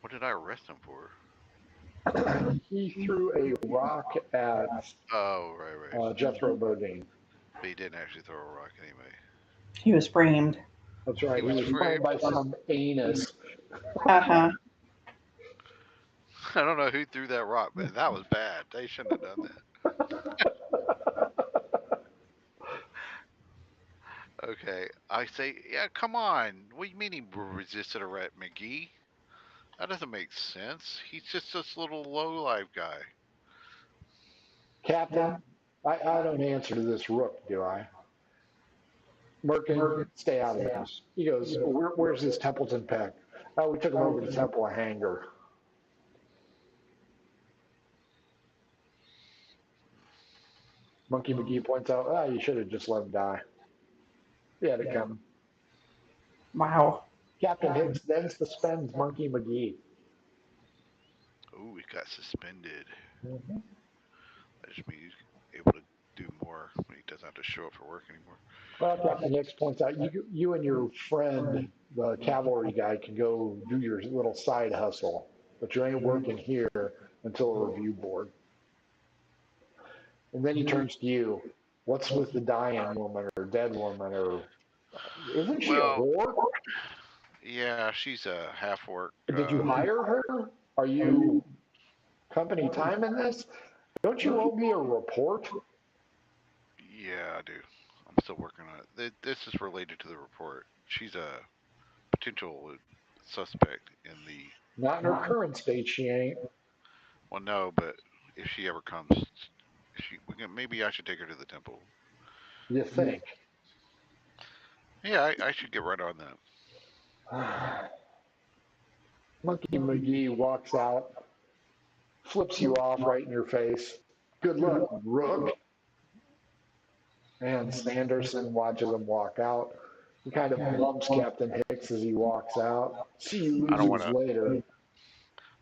What did I arrest him for? He threw a rock at Oh, right. Jethro Bodine. But he didn't actually throw a rock anyway. He was framed. That's right. He was framed by some anus. Uh-huh. I don't know who threw that rock, but that was bad. They shouldn't have done that. Okay. I say, yeah, come on. What do you mean he resisted arrest, McGee? That doesn't make sense. He's just this little low-life guy. Captain, I don't answer to this Rook, do I? Merkin, stay out of this. He goes, where's this Templeton Peck? Oh, we took him over to Temple of Hanger. Monkey McGee points out, you should have just let him die. He had it coming. Wow. Captain Hicks then suspends Monkey McGee. Oh, he got suspended. Mm-hmm. That just means he's able to do more when he doesn't have to show up for work anymore. Well, Captain Hicks points out, you and your friend, the cavalry guy, can go do your little side hustle, but you ain't working here until a review board. And then he turns to you. What's with the dying woman or dead woman, or isn't she a whore? Yeah, she's a half orc. Did you hire her? Are you company time in this? Don't you owe me a report? Yeah, I do. I'm still working on it. This is related to the report. She's a potential suspect in the. Not in her current state, she ain't. Well, no, but if she ever comes, maybe I should take her to the temple. You think? Yeah, I should get right on that. Monkey McGee walks out, flips you off right in your face. Good luck, Rook. And Sanderson watches him walk out. He kind of bumps Captain Hicks as he walks out. See you I don't losers later.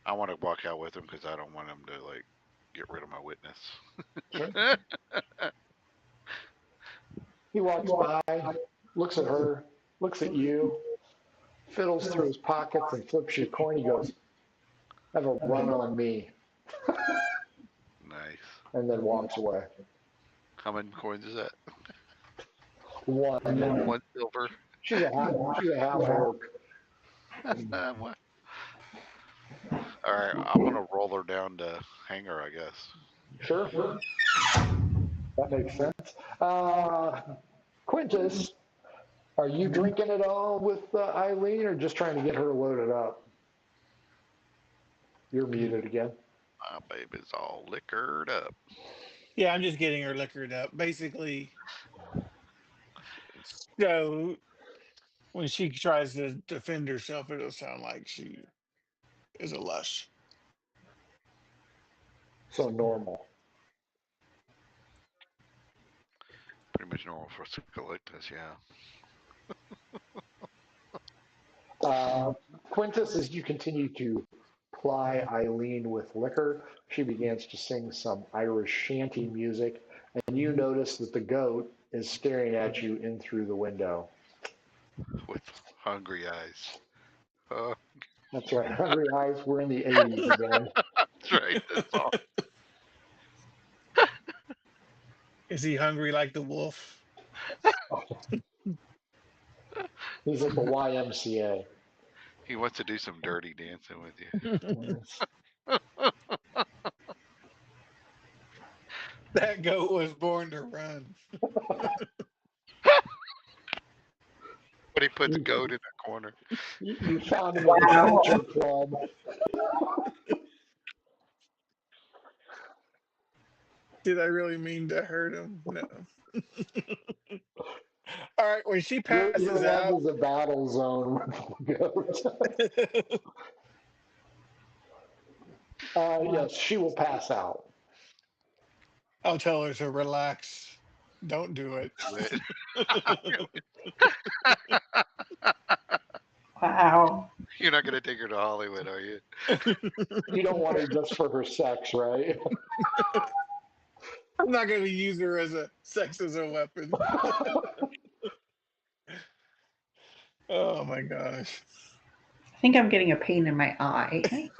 I want to walk out with him because I don't want him to like get rid of my witness. Sure. He walks by, looks at her, looks at you, fiddles through his pockets and flips you a coin. He goes, "Have a run on me," Nice. and then walks away. How many coins is that? One. 1 silver. She's a half orc. What? All right, I'm gonna roll her down to hanger, I guess. Sure. That makes sense. Quintus, are you drinking at all with Eileen or just trying to get her loaded up? You're muted again. My baby's all liquored up. Yeah, I'm just getting her liquored up. Basically, so when she tries to defend herself, it'll sound like she is a lush. So normal. Pretty much normal for Scalictus, yeah. Quintus, as you continue to ply Eileen with liquor, she begins to sing some Irish shanty music, and you notice that the goat is staring at you in through the window. With hungry eyes. Oh, That's right. Hungry eyes. We're in the 80s again. that's right. That's all. Is he hungry like the wolf? He's at the YMCA. He wants to do some dirty dancing with you. That goat was born to run. But he put the goat in the corner. You found him at the country club. Did I really mean to hurt him? No. All right, when she passes Your love out, is a battle zone with the goat. Yes, she will pass out. I'll tell her to relax. Don't do it. Wow. You're not gonna take her to Hollywood, are you? You don't want her just for her sex, right? I'm not going to use her as a sex as a weapon. Oh my gosh. I think I'm getting a pain in my eye.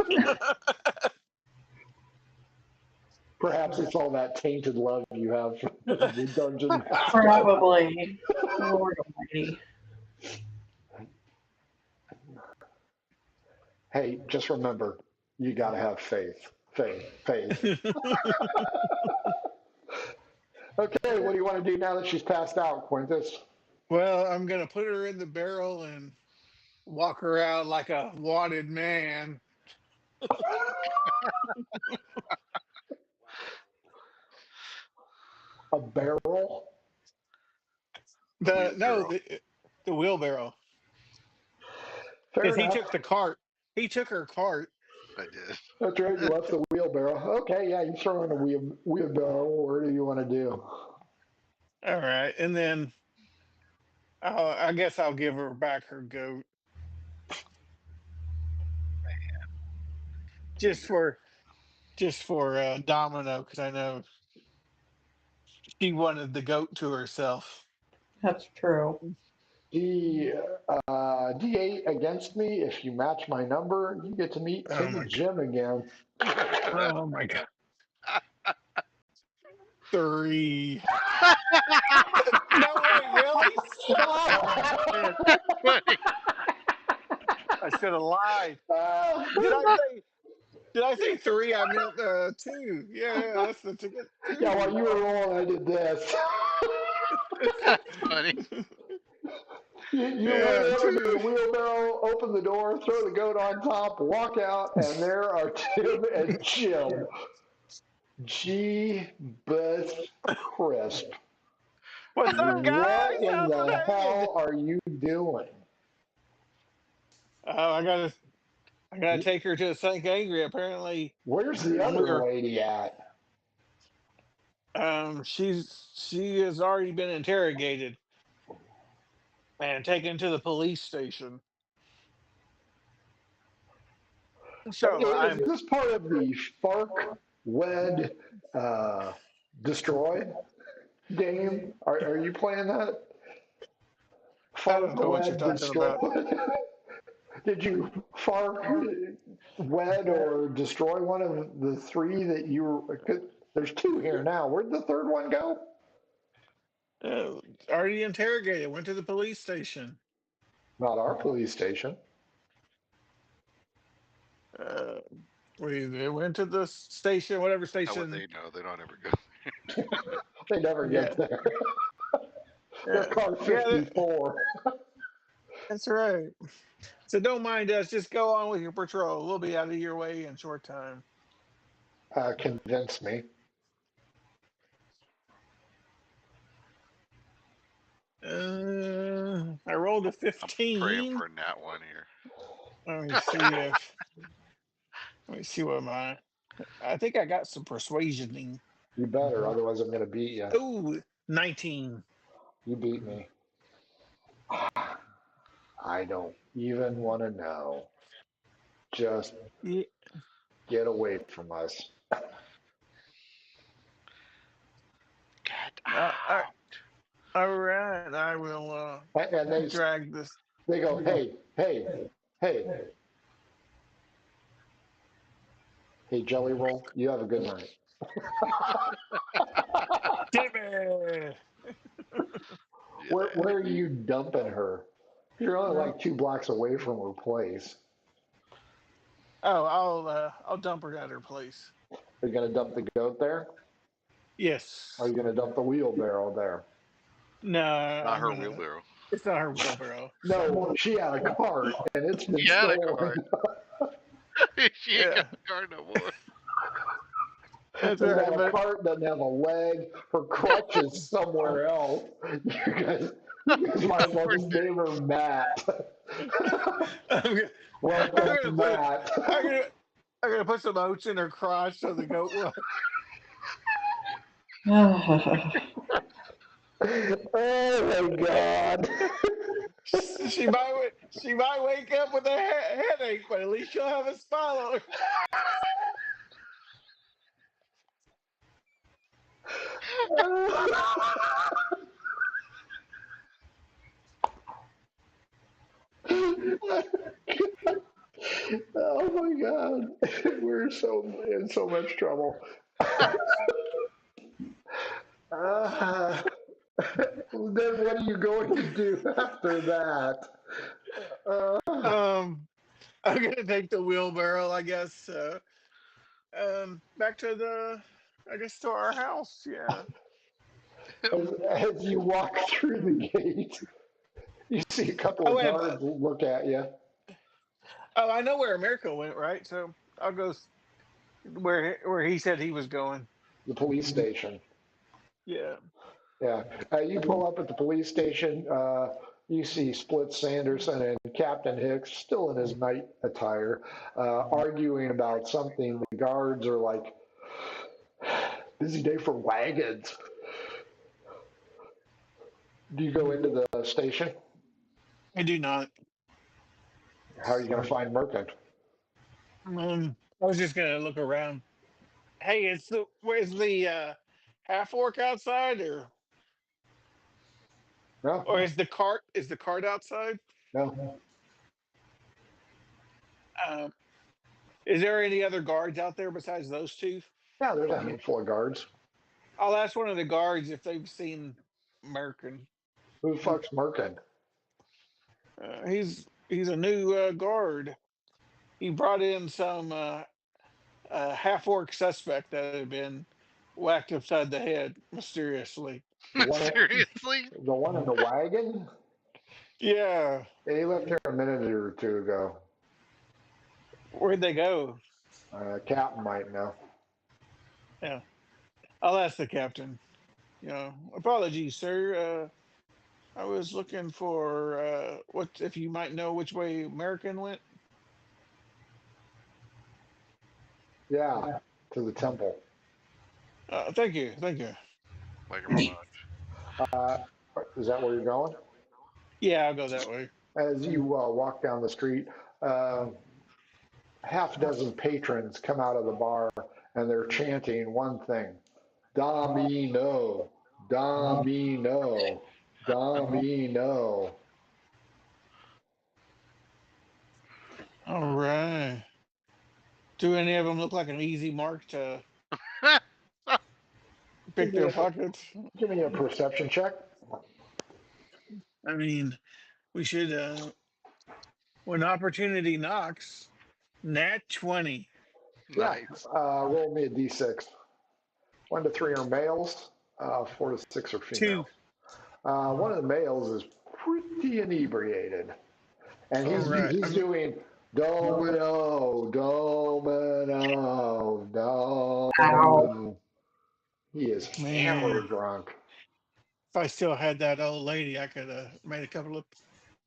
Perhaps it's all that tainted love you have for the dungeon master. Probably. Lord almighty. Hey, just remember, you got to have faith. Faith. Okay, what do you want to do now that she's passed out, Quintus? Well, I'm going to put her in the barrel and walk her out like a wanted man. A barrel? The wheelbarrow. Fair Because he enough. took the cart. He took her cart. I did. That's right, you left the wheelbarrow. Okay, yeah, you throw in a wheelbarrow. What do you want to do? All right, and then I guess I'll give her back her goat. Just for Domino, because I know she wanted the goat to herself. That's true. D8 against me. If you match my number, you get to meet Oh King my Jim again. Oh my god. 3. No way, really? I should have lied. Did I say 3? I meant 2. Yeah, that's the ticket. Yeah, while you were rolling, I did this. That's funny. You Yeah, run over to the 2. wheelbarrow, open the door, throw the goat on top, walk out, and there are Tim and Jim. Bus crisp. What's up, guys? What in How's the it hell going? are you doing? Oh, I gotta take her to St. Angry. Apparently, Where's the other lady at? she has already been interrogated and taken to the police station. So Is I'm this part of the Fark Wed Destroy game? Are you playing that? I don't Fark know what you're Wed talking Destroy. about. Did you Fark Wed or destroy one of the three that you were? There's two here now. Where'd the third one go? Already interrogated. Went to the police station. Not our police station. Uh, we went to the station, whatever How would station. they know? They don't ever go. They never Yeah, get there. They're yeah, car yeah. 54. That's right. So don't mind us. Just go on with your patrol. We'll be out of your way in short time. Convince me. I rolled a I'm praying 15. for a nat one here. Let me see if. Let me see what my. I think I got some persuasioning. You better, otherwise I'm going to beat you. Ooh, 19. You beat me. I don't even want to know. Just Yeah. get away from us. Get Uh, uh, out. all right. I will And drag this. they go, hey, hey, hey, hey, Jelly Roll, you have a good night. Timmy! Where are you dumping her? You're only like 2 blocks away from her place. Oh, I'll dump her at her place. Are you going to dump the goat there? Are Yes. you going to dump the wheelbarrow there? No, Not I'm her gonna. wheelbarrow. It's not her wheelbarrow. No, she had a cart and it's been She had a stolen. card. She ain't got Yeah, the card no more. that's They right. got a But cart, doesn't have a leg. Her crutch is somewhere else. You guys might as well just name her Matt. I'm gonna, I'm Welcome, gonna put Matt. I'm gonna I'm gonna put some oats in her crotch so the goat will. Oh my God. She might wake up with a headache, but at least she'll have a smile on her. Oh my God. We're in so much trouble. Uh, then what are you going to do after that? Uh, Um, I'm gonna take the wheelbarrow, I guess. Back to I guess to our house. Yeah. as you walk through the gate, you see a couple Oh of wait, guards look at you. oh, I know where America went, right? So I'll go where he said he was going. The police station. Yeah. Yeah. You pull up at the police station. You see Split Sanderson and Captain Hicks still in his night attire, arguing about something. The guards are like, busy day for wagons. Do you go into the station? I do not. How are you going to find Merkin? I was just gonna look around. Hey, where's the half orc outside, or No, is the cart outside? no, Um, is there any other guards out there besides those two? yeah. There's a handful of guards. I'll ask one of the guards if they've seen Merkin. Who the fuck's Merkin? He's a new guard. He brought in some half orc suspect that had been whacked upside the head mysteriously. The one, Seriously? the one in the wagon? Yeah, Yeah, he left here a minute or two ago. where'd they go? Captain might know. Yeah, I'll ask the captain. Apologies, sir. I was looking for what if you might know which way American went. Yeah, to the temple. Thank you, thank you. Like her much. Uh, is that where you're going? Yeah, I'll go that way. As you walk down the street, half dozen patrons come out of the bar and they're chanting one thing: Domino, Domino, Domino. All right. Do any of them look like an easy mark to Give pick me their a, pockets? give me a perception check. I mean, we should, when opportunity knocks, nat 20. Yeah, Nice. roll me a d6. 1 to 3 are males, 4 to 6 are Two. females. One of the males is pretty inebriated, and All right. he's doing domino, domino, domino. He is Man, hammered drunk. if I still had that old lady, I could have made a couple of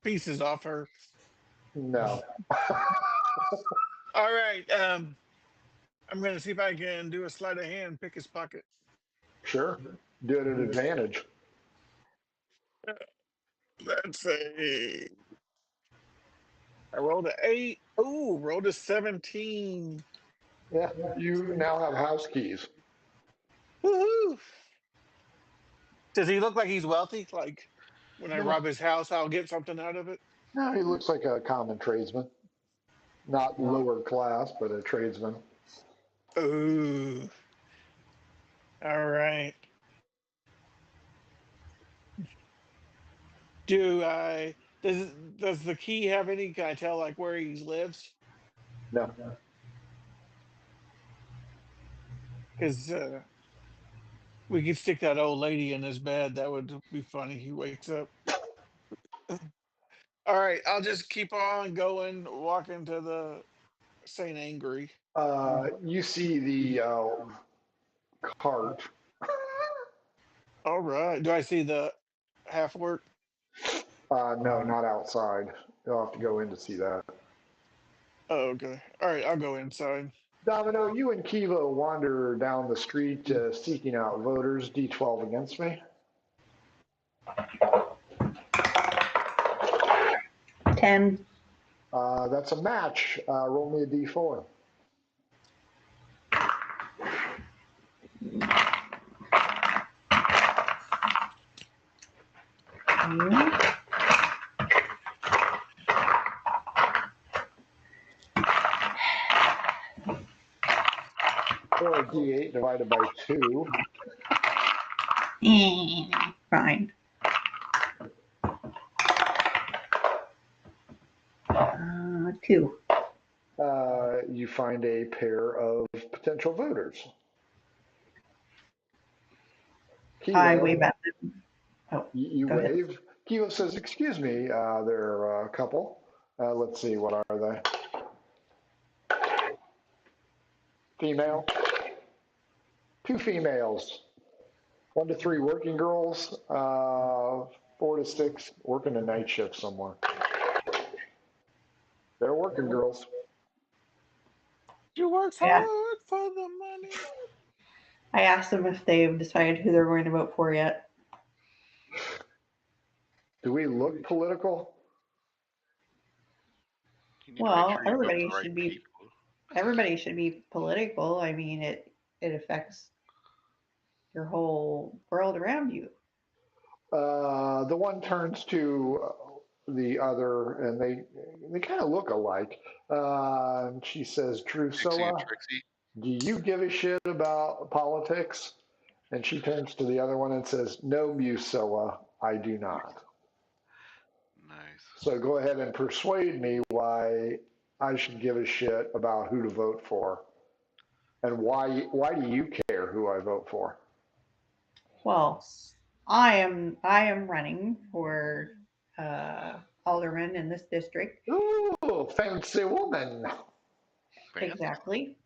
pieces off her. No. All right. I'm going to see if I can do a sleight of hand, pick his pocket. Sure. Do it at advantage. Let's see. I rolled an 8. Oh, rolled a 17. Yeah, you now have house keys. Woohoo! Does he look like he's wealthy? Like when I No, rob his house, I'll get something out of it? no, he looks like a common tradesman. Not lower class, but a tradesman. Ooh. All right. Do I does the key have any? Can I tell like where he lives? No. Because we could stick that old lady in his bed. That would be funny. He wakes up. All right, I'll just keep on going, walking to the Saint Angry. You see the cart. All right. Do I see the half work? No, not outside. You'll have to go in to see that. Oh, okay. All right, I'll go inside. Domino, you and Kiva wander down the street seeking out voters. D12 against me. 10. That's a match. Roll me a D4. Or a D8 divided by 2. Fine. 2. You find a pair of potential voters. I Kiva, wave at them. Oh, you go ahead. wave. Kiva says, "Excuse me, they're a couple. Let's see, what are they? Female? 2 females. 1 to 3 working girls. 4 to 6 working a night shift somewhere. They're working girls. You work Yeah. hard for the money. I asked them if they've decided who they're going to vote for yet. Do we look political? You need to make Well, sure you vote everybody for the right should be people. political. I mean, it affects your whole world around you. The one turns to the other, and they kind of look alike. And she says, Dixie and "Drusilla, Trixie. do you give a shit about politics?" And she turns to the other one and says, "No, Musilla, I do not. Nice. So go ahead and persuade me why I should give a shit about who to vote for, and why do you care who I vote for?" Well, I am running for alderman in this district. Ooh, fancy woman. Fancy. Exactly.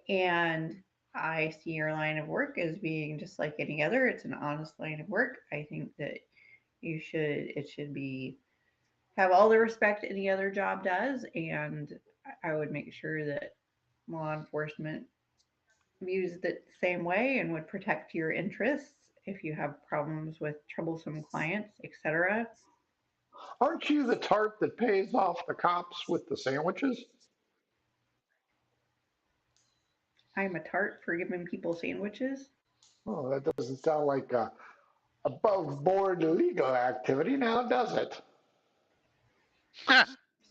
And I see your line of work as being just like any other. It's an honest line of work. I think that it should be have all the respect any other job does, and I would make sure that law enforcement views it the same way and would protect your interests if you have problems with troublesome clients, etc. Aren't you the tart that pays off the cops with the sandwiches? I'm a tart for giving people sandwiches. Oh, that doesn't sound like above board legal activity now, does it?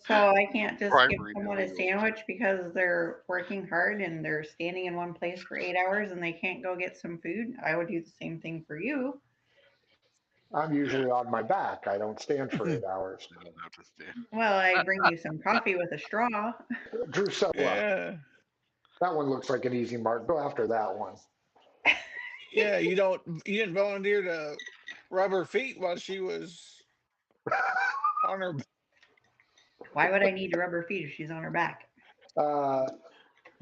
So I can't just give Bribery and someone a illegal. sandwich because they're working hard and they're standing in one place for 8 hours and they can't go get some food. I would do the same thing for you. I'm usually on my back. I don't stand for 8 hours. I don't have to stand. Well, I bring you some coffee with a straw. Drusilla. Yeah. That one looks like an easy mark. Go after that one. Yeah, you didn't volunteer to rub her feet while she was on her. Why would I need to rub her feet if she's on her back? Uh,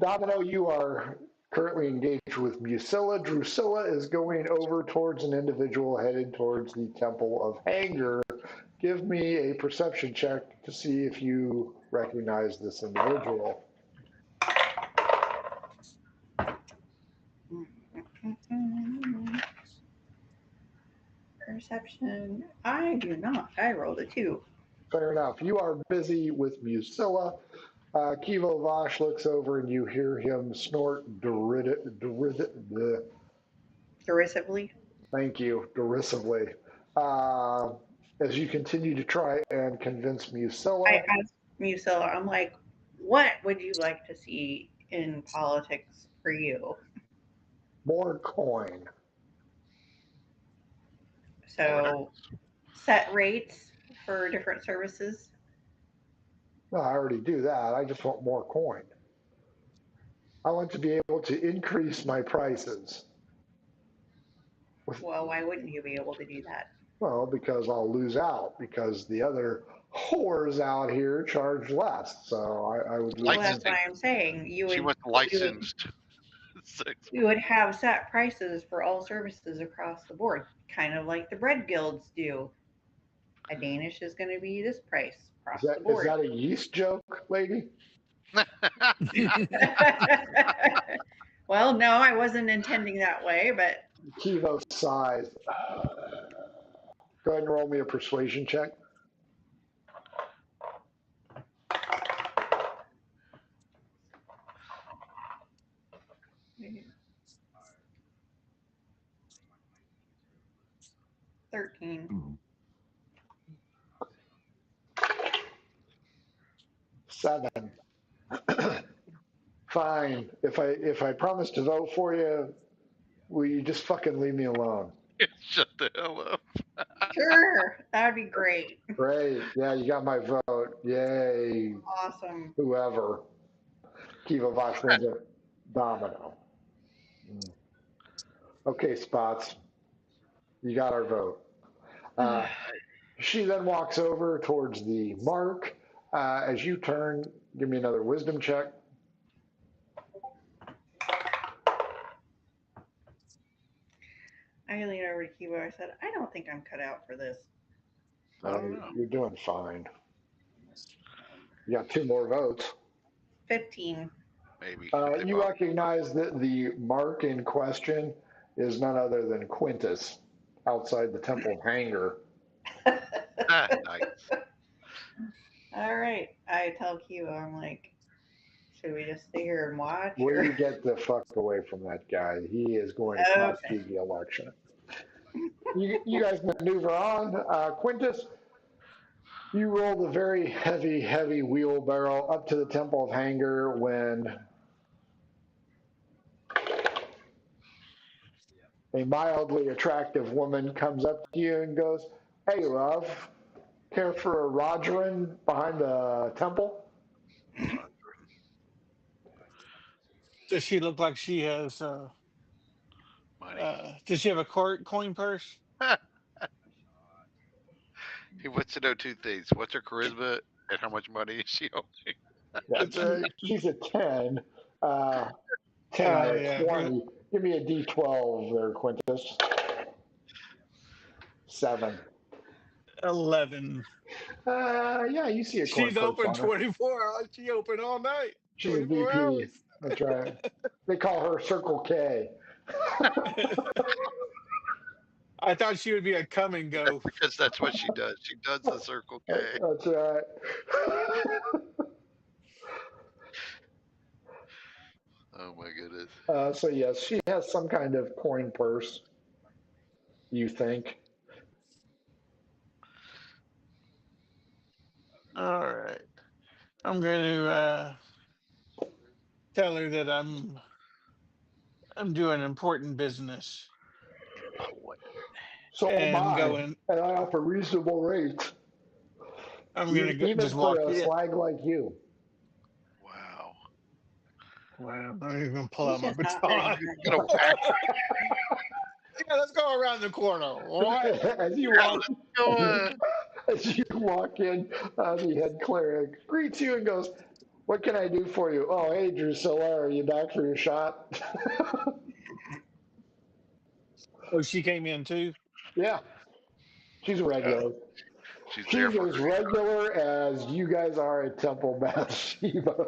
Domino, you are currently engaged with Musilla. Drusilla is going over towards an individual headed towards the Temple of Hanger. Give me a perception check to see if you recognize this individual. Perception. I do not. I rolled a 2. Fair enough. You are busy with Musilla. Kivo Vosh looks over and you hear him snort Derisively. thank you, derisively. As you continue to try and convince I Musilla, asked Musilla, I'm like, what would you like to see in politics for you? more coin. So, set rates for different services. No, I already do that. I just want more coin. I want to be able to increase my prices. Well, why wouldn't you be able to do that? Well, because I'll lose out because the other whores out here charge less. So I would lose. Well, that's Licensing. what I'm saying. She was licensed. We would have set prices for all services across the board, kind of like the bread guilds do. A Danish is going to be this price across the Is board. that a yeast joke, lady? Well, no, I wasn't intending that way, but Kivo sighs. Go ahead and roll me a persuasion check. $13. 7. Fine. If I promise to vote for you, will you just fucking leave me alone? Shut the hell up. Sure, that would be great. Great. Yeah, you got my vote. Yay. Awesome. Whoever. Kiva Vosh wins a domino. Okay, Spots. You got our vote. She then walks over towards the mark. As you turn, give me another wisdom check. I leaned over to Kibo. I said, I don't think I'm cut out for this. I don't know. You're doing fine. You got 2 more votes. 15. Maybe. You recognize that the mark in question is none other than Quintus outside the Temple of Hanger. Nice. All right. I tell Kibo, I'm like, should we just stay here and watch? Will Or? you get the fuck away from that guy? He is going to cost you the election. You guys maneuver on. Quintus, you rolled a very heavy wheelbarrow up to the Temple of Hanger when a mildly attractive woman comes up to you and goes, "Hey, love, care for a Rogerin behind the temple?" Does she look like she has? Money. Does she have a coin purse? He wants to know 2 things. What's her charisma and how much money is she holding? Yeah, she's a 10. 10 out of Yeah. 20. Give me a D12 there, Quintus. 7. 11. Yeah, you see a coin She's purse open on her. 24 hours. She open all night. She's a 24 VP. hours. That's right. They call her Circle K. I thought she would be a come and go. Because that's what she does. She does the Circle K. That's right. Oh my goodness. So yes, she has some kind of coin purse. You think? All right. I'm going to tell her that I'm doing important business What? So am and I, going. and I offer reasonable rates, I'm going to even, go, even just for walk a in. slag like you. Wow. Well, I'm even going to pull He's out my just not very baton. You know, nice. Yeah, let's go around the corner. What? As you yeah, walk, let's go. as you walk in, the head cleric greets you and goes, "What can I do for you?" "Oh, hey, Drusilla, are you back for your shot?" Oh, she came in too. Yeah, she's a regular. She's there She's for as her. regular as you guys are at Temple Bathsheba.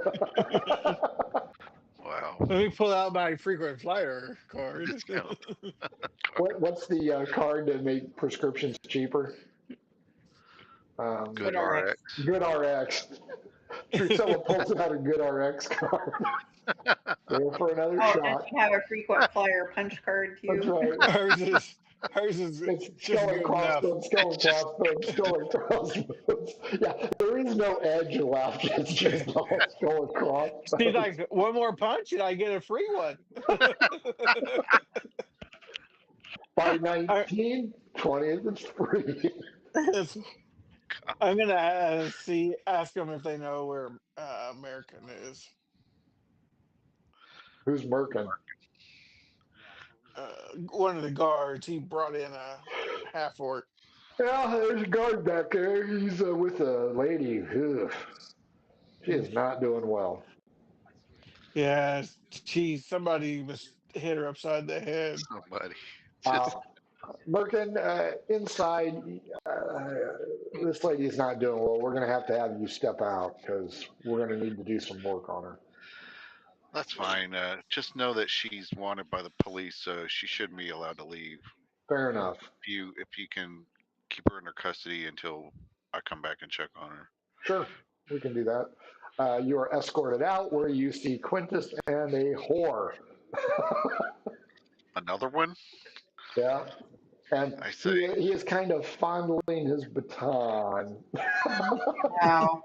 Wow. Let me pull out my frequent flyer card. Discount. What's the card to make prescriptions cheaper? Good Good RX. RX. Good RX. Drusilla pulls out a Good RX card. There for another Oh, does shot. she have a frequent flyer punch card That's too? right. hers is hers is It's just skull and good enough. crossbones, skull It's and just crossbones, skull and crossbones. Yeah, there is no edge left. It's just all skull and She's crossbones. like, one more punch and I get a free one. By I, 19, 20th, it's free. I'm gonna ask them if they know where American is. Who's Merkin? One of the guards, he brought in a half orc. Yeah, there's a guard back there. He's with a lady. Ugh. She is not doing well. Yeah, somebody was hit her upside the head. somebody. Uh, Just Merkin, inside, this lady is not doing well. We're going to have you step out because we're going to need to do some work on her. that's fine. Just know that she's wanted by the police, so she shouldn't be allowed to leave. Fair enough. If you can keep her under custody until I come back and check on her. Sure, we can do that. You are escorted out where you see Quintus and a whore. Another one? Yeah. And I say. he is kind of fondling his baton. Wow.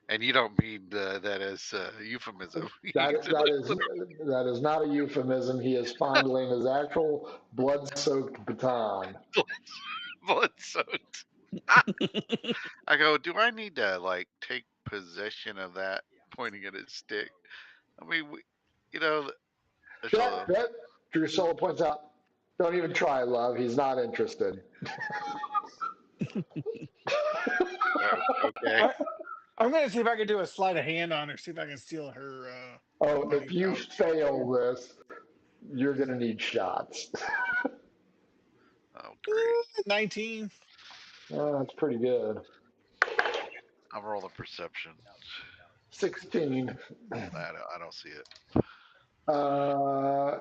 And you don't mean that as euphemism. That is not a euphemism. He is fondling his actual blood-soaked baton. Blood soaked. I go, do I need to like take possession of that? Pointing at his stick. I mean, you know, there's a That Drusilla points out. Don't even try, love. He's not interested. okay. I, I'm gonna see if I can do a sleight of hand on her. See if I can steal her Oh, money if you pouch. fail this, you're going to need shots. Oh, great. 19. That's pretty good. I'll roll a perception. 16. I don't see it. Uh,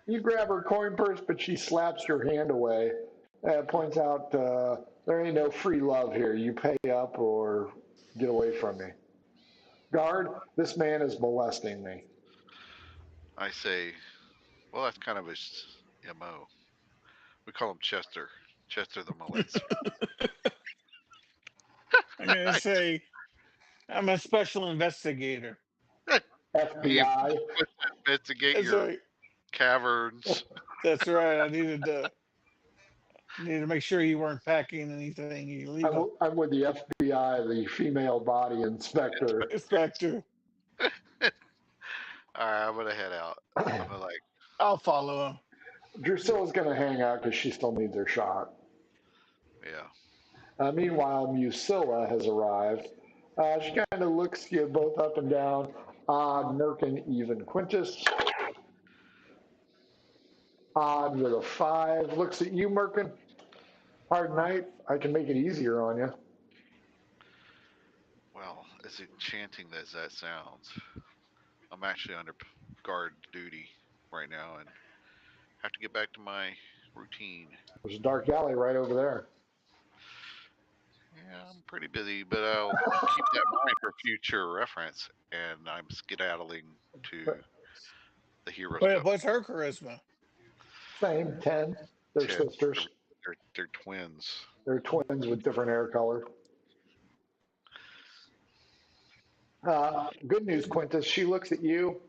you grab her coin purse, but she slaps your hand away. Points out there ain't no free love here. You pay up or get away from me. Guard, this man is molesting me. I say, well, that's kind of his MO. We call him Chester. Chester the molester. I'm gonna say I'm a special investigator. he wants FBI. to investigate That's your right. caverns. That's right. I needed to make sure you weren't packing anything illegal. I'm with the FBI, the female body inspector. Inspector, All right, I'm gonna head out. I'm gonna like, I'll follow him. Drusilla's going to hang out because she still needs her shot. yeah. Meanwhile, Musilla has arrived. She kind of looks you both up and down. Odd, Merkin, even Quintus. Odd with a 5. Looks at you, Merkin. Hard night. I can make it easier on you. Well, as enchanting as that sounds, I'm actually under guard duty right now and have to get back to my routine. There's a dark alley right over there. Yeah, I'm pretty busy, but I'll keep that in mind for future reference. And I'm skedaddling to the Heroes Well, Cup. what's her charisma? Same, 10. They're 10. sisters. They're twins. They're twins with different hair color. Good news, Quintus. She looks at you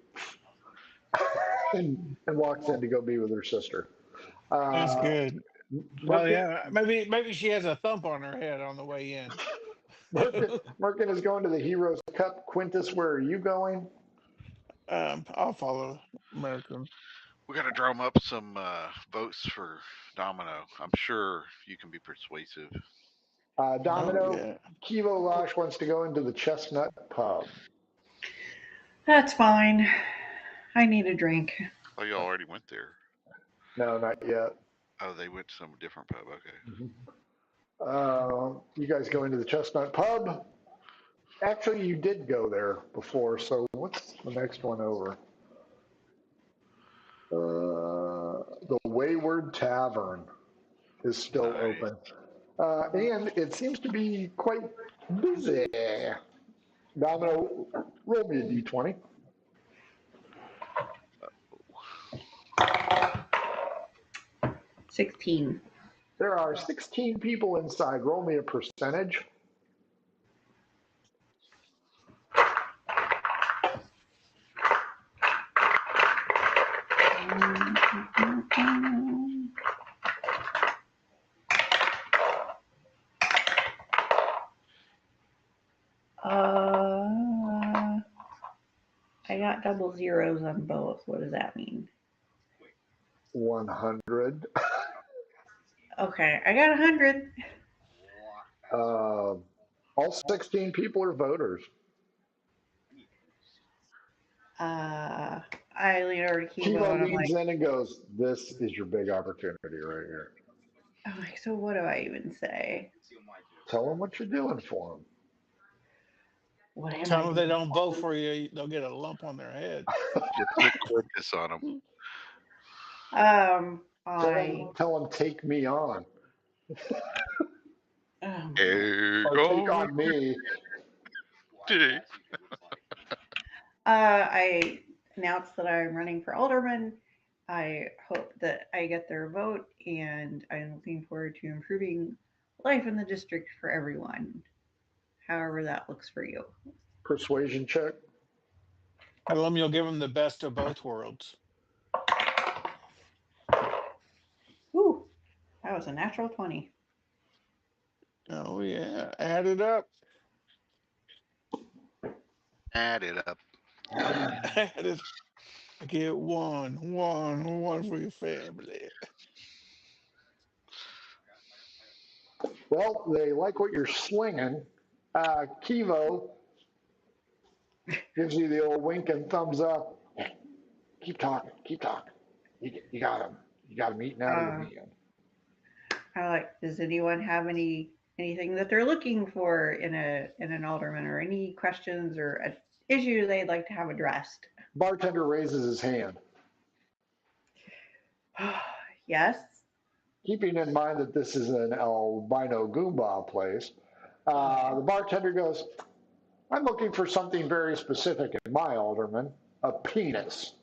and walks in to go be with her sister. That's Uh, good. Well, Merkin, yeah, maybe she has a thump on her head on the way in. Merkin is going to the Heroes Cup. Quintus, where are you going? I'll follow American. We got to drum up some votes for Domino. I'm sure you can be persuasive. Oh Domino, yeah. Kivo Lash wants to go into the Chestnut Pub. That's fine. I need a drink. Oh, you already went there. No, not yet. Oh, they went to some different pub. Okay. You guys go into the Chestnut Pub. Actually, you did go there before, so what's the next one over? The Wayward Tavern is still Nice. open. And it seems to be quite busy. Domino, roll me a d20. 16. There are 16 people inside. Roll me a percentage. I got double zeros on both. What does that mean? 100. Okay, I got 100. All 16 people are voters. I lean over to Kibo Kivo and I'm leans like, in and goes, "This is your big opportunity right here. so what do I even say? Tell them what you're doing for them." What am Tell I them if they doing? don't vote for you, they'll get a lump on their head. Just put Quintus on them. I Tell them, take me on. oh my god. Hey, Or take go, on me. Dave. I announced that I'm running for alderman. I hope that I get their vote, and I'm looking forward to improving life in the district for everyone. However, that looks for you. Persuasion check. Tell them you'll give them the best of both worlds. Ooh, that was a natural 20. Oh yeah, add it up. Add it up. Add it. Get one for your family. Well, they like what you're slinging. Kivo gives you the old wink and thumbs up. Keep talking. Keep talking. You got him. You got him eating out of your Uh, hand. I like. Does anyone have anything that they're looking for in an alderman, or any questions or a issue they'd like to have addressed? Bartender raises his hand. Yes. Keeping in mind that this is an albino Goomba place, the bartender goes, "I'm looking for something very specific in my alderman, a penis."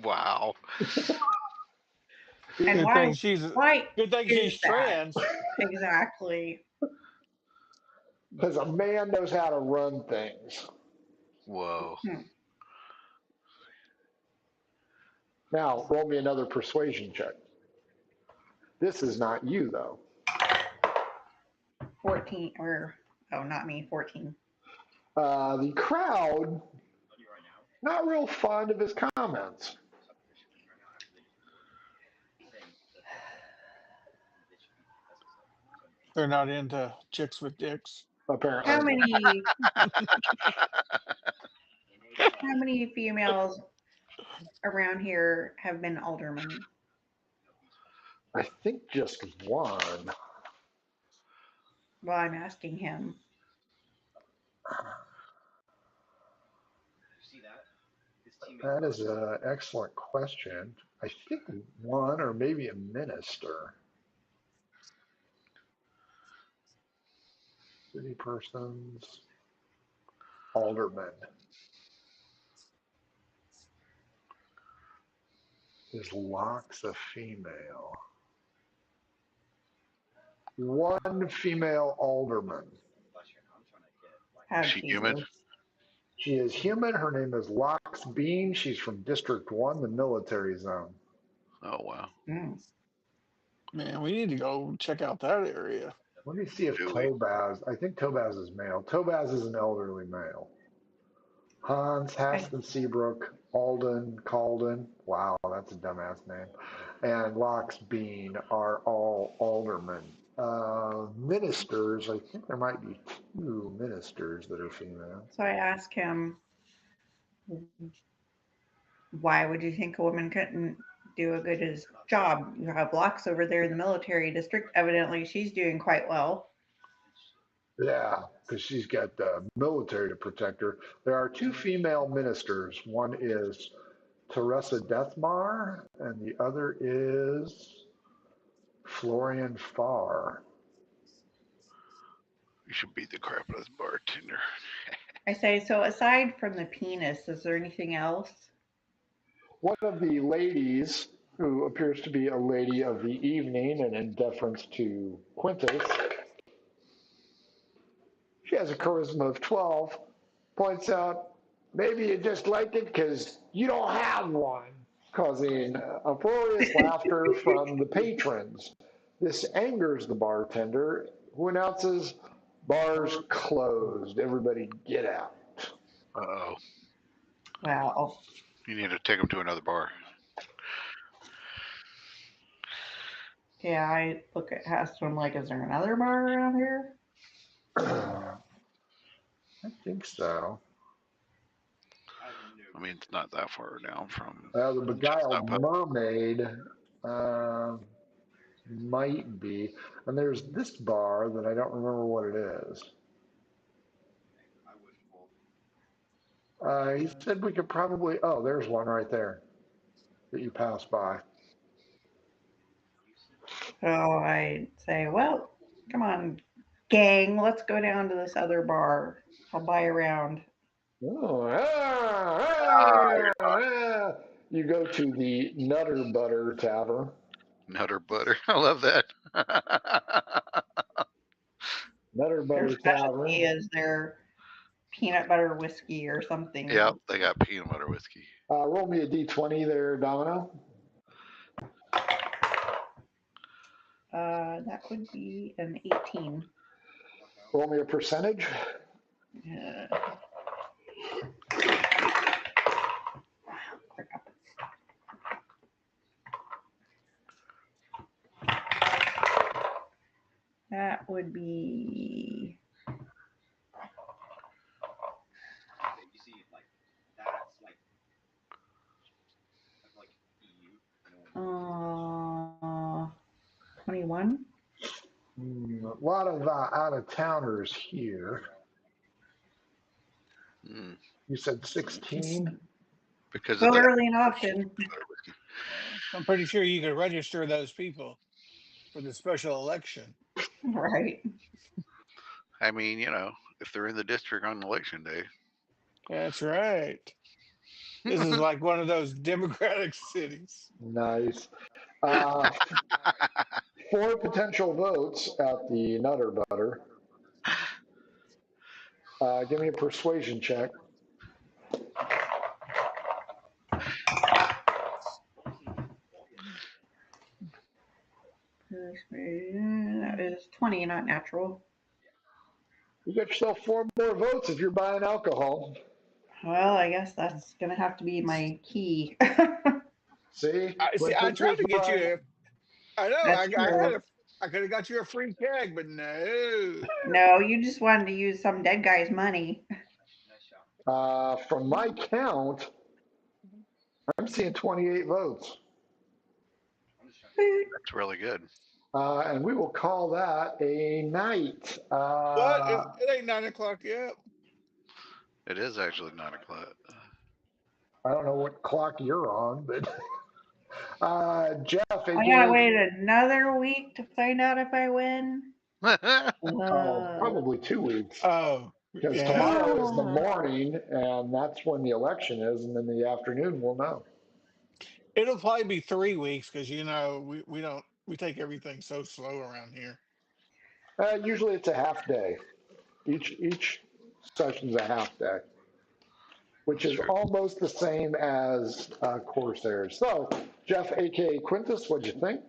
Wow. And Good why? thing she's Why good thing is she's that trans. exactly? Because a man knows how to run things. Whoa. Hmm. Now, roll me another persuasion check. This is not you, though. 14 or not me. 14. The crowd, not real fond of his comments. They're not into chicks with dicks. Apparently. How many? How many females around here have been aldermen? I think just one. Well, I'm asking him. That is an excellent question. I think one or maybe a minister. City persons, alderman. Is Locke's a female? One female alderman. How Is she human? Jesus. She is human. Her name is Lox Bean. She's from District 1, the military zone. Oh wow. Mm. Man, we need to go check out that area. Let me see if Do we? Tobaz, I think Tobaz is male. Tobaz is an elderly male. Hans, Haston, Seabrook, Alden, Calden. Wow, that's a dumbass name. And Lox Bean are all aldermen. Ministers, I think there might be 2 ministers that are female. So I asked him, why would you think a woman couldn't do a good as job? You have Locks over there in the military district. Evidently, she's doing quite well. Yeah, because she's got the military to protect her. There are 2 female ministers. One is Teresa Deathmar, and the other is Florian Farr. You should beat the crap out of this bartender. I say, so aside from the penis, is there anything else? One of the ladies, who appears to be a lady of the evening and in deference to Quintus, she has a charisma of 12, points out, maybe you just like it because you don't have one, causing uproarious laughter from the patrons. This angers the bartender, who announces, bars closed, everybody get out. Uh-oh. Wow. You need to take him to another bar. Yeah, I look at Hester. I'm like, is there another bar around here? I think so. I mean, it's not that far down from The Chestnut Beguiled Pub. Mermaid might be. And there's this bar that I don't remember what it is. He said we could probably, oh, there's one right there that you passed by. So I say, well, come on, gang, let's go down to this other bar. I'll buy a round. Oh, You're You go to the Nutter Butter Tavern. Nutter butter. I love that. Nutter Their Butter specialty Tavern. is their peanut butter whiskey or something. Yep, they got peanut butter whiskey. Roll me a d20 there, Domino. That would be an 18. Roll me a percentage. Crap. That would be uh, 21. A lot of out of towners here. Mm, You said 16? because So of that early and often. peanut butter whiskey. I'm pretty sure you could register those people for the special election. Right. I mean, if they're in the district on election day. That's right. This is like one of those democratic cities. Nice. 4 potential votes at the Nutter Butter. Give me a persuasion check. That is 20, not natural. You got yourself 4 more votes if you're buying alcohol. Well, I guess that's gonna have to be my key. See? I tried to get you. I know. That's true. I could have got you a free keg, but no. No, you just wanted to use some dead guy's money. From my count, I'm seeing 28 votes. That's really good. And we will call that a night. But it ain't 9 o'clock yet. It is actually 9 o'clock. I don't know what clock you're on, but Jeff, I gotta wait another week to find out if I win. Probably 2 weeks. Oh, Because yeah. tomorrow is the morning, and that's when the election is, and then the afternoon we'll know. It'll probably be 3 weeks because we take everything so slow around here. Usually it's a half day. Each session's a half day, which is Sure. almost the same as Corsairs. So, Jeff, aka Quintus, what'd you think?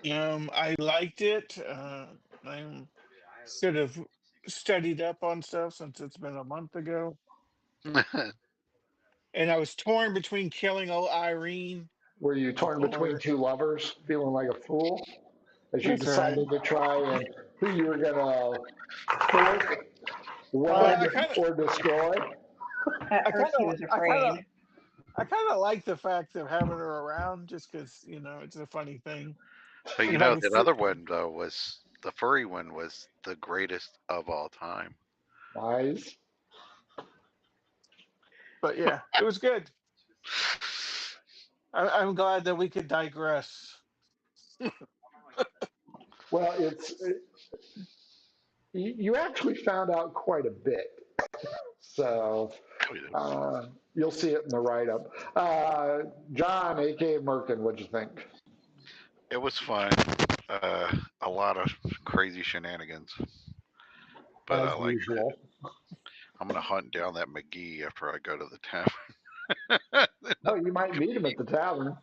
I liked it. I should have studied up on stuff since it's been a month ago. And I was torn between killing old Irene Were you torn between or two lovers, feeling like a fool as you that's right. decided to try and who you were gonna fork, Well, wed, or destroy? At I kind first, he of, was I kind of, afraid. I kind of like the fact of having her around, just because it's a funny thing. But And having that fr- other one though was the furry one was the greatest of all time. Wise. but yeah, it was good. I'm glad that we could digress. Well, you actually found out quite a bit. So Oh, yeah. you'll see it in the write up. John, aka Merkin, what'd you think? It was fun. A lot of crazy shenanigans, but I As liked it. usual. I'm gonna hunt down that McGee after I go to the tavern. Oh, you might meet him at the tavern.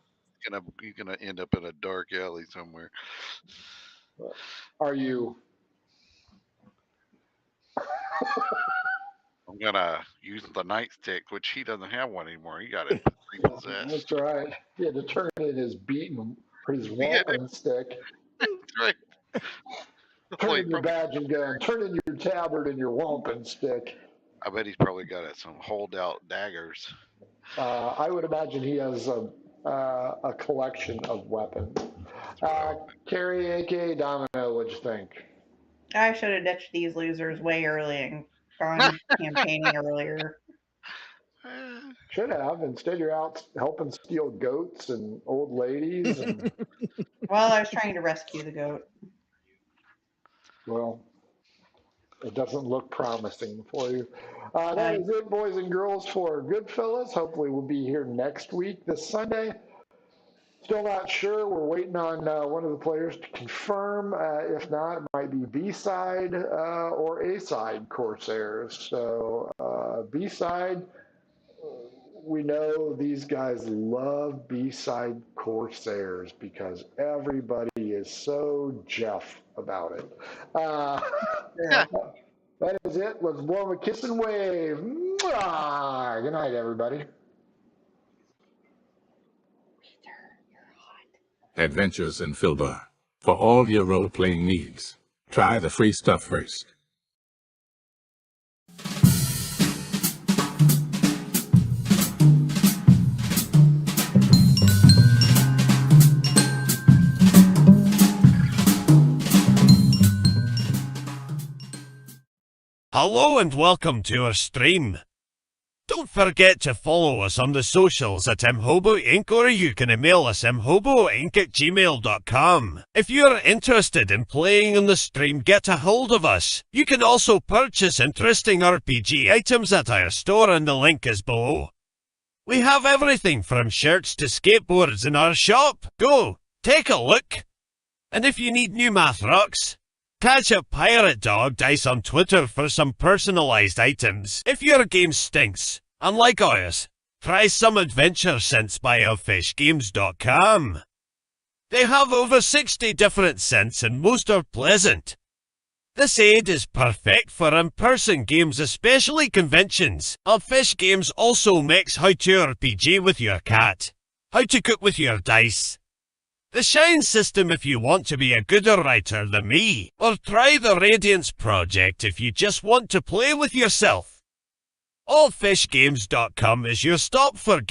You're gonna end up in a dark alley somewhere. Are you? I'm gonna use the nightstick, which he doesn't have one anymore. He got it repossessed. That's right. He had to turn in his beaten, his Yeah, walking stick. that's right. Turn Like, in your probably, badge and gun. Turn in your tabard and your wampum stick. I bet he's probably got some holdout daggers. I would imagine he has a collection of weapons. Carrie, aka Domino, what'd you think? I should have ditched these losers way early and gone campaigning earlier. Should have. Instead, you're out helping steal goats and old ladies. And, Well, I was trying to rescue the goat. well, it doesn't look promising for you. That is it, boys and girls, for Goodfellas. Hopefully, we'll be here next week, this Sunday. Still not sure. We're waiting on one of the players to confirm. If not, it might be B-side or A-side Corsairs. So B-side, we know these guys love B-side Corsairs because everybody is so Jeff about it. Yeah. That is it. Let's blow them a kiss and wave. Mwah! Good night, everybody. Adventures in Filbar. For all your role-playing needs, try the free stuff first. Hello and welcome to our stream. Don't forget to follow us on the socials at mhobo Inc. or you can email us mhoboinc@gmail.com. If you're interested in playing on the stream, get a hold of us. You can also purchase interesting RPG items at our store and the link is below. We have everything from shirts to skateboards in our shop. Go, take a look. And if you need new math rocks, catch a Pirate Dog Dice on Twitter for some personalized items. If your game stinks, unlike ours, try some adventure scents by elfishgames.com. They have over 60 different scents and most are pleasant. This aid is perfect for in-person games, especially conventions. Elfish Games also makes how to RPG with your cat, how to cook with your dice, the Shine system if you want to be a gooder writer than me, or try the Radiance project if you just want to play with yourself. Allfishgames.com is your stop for games.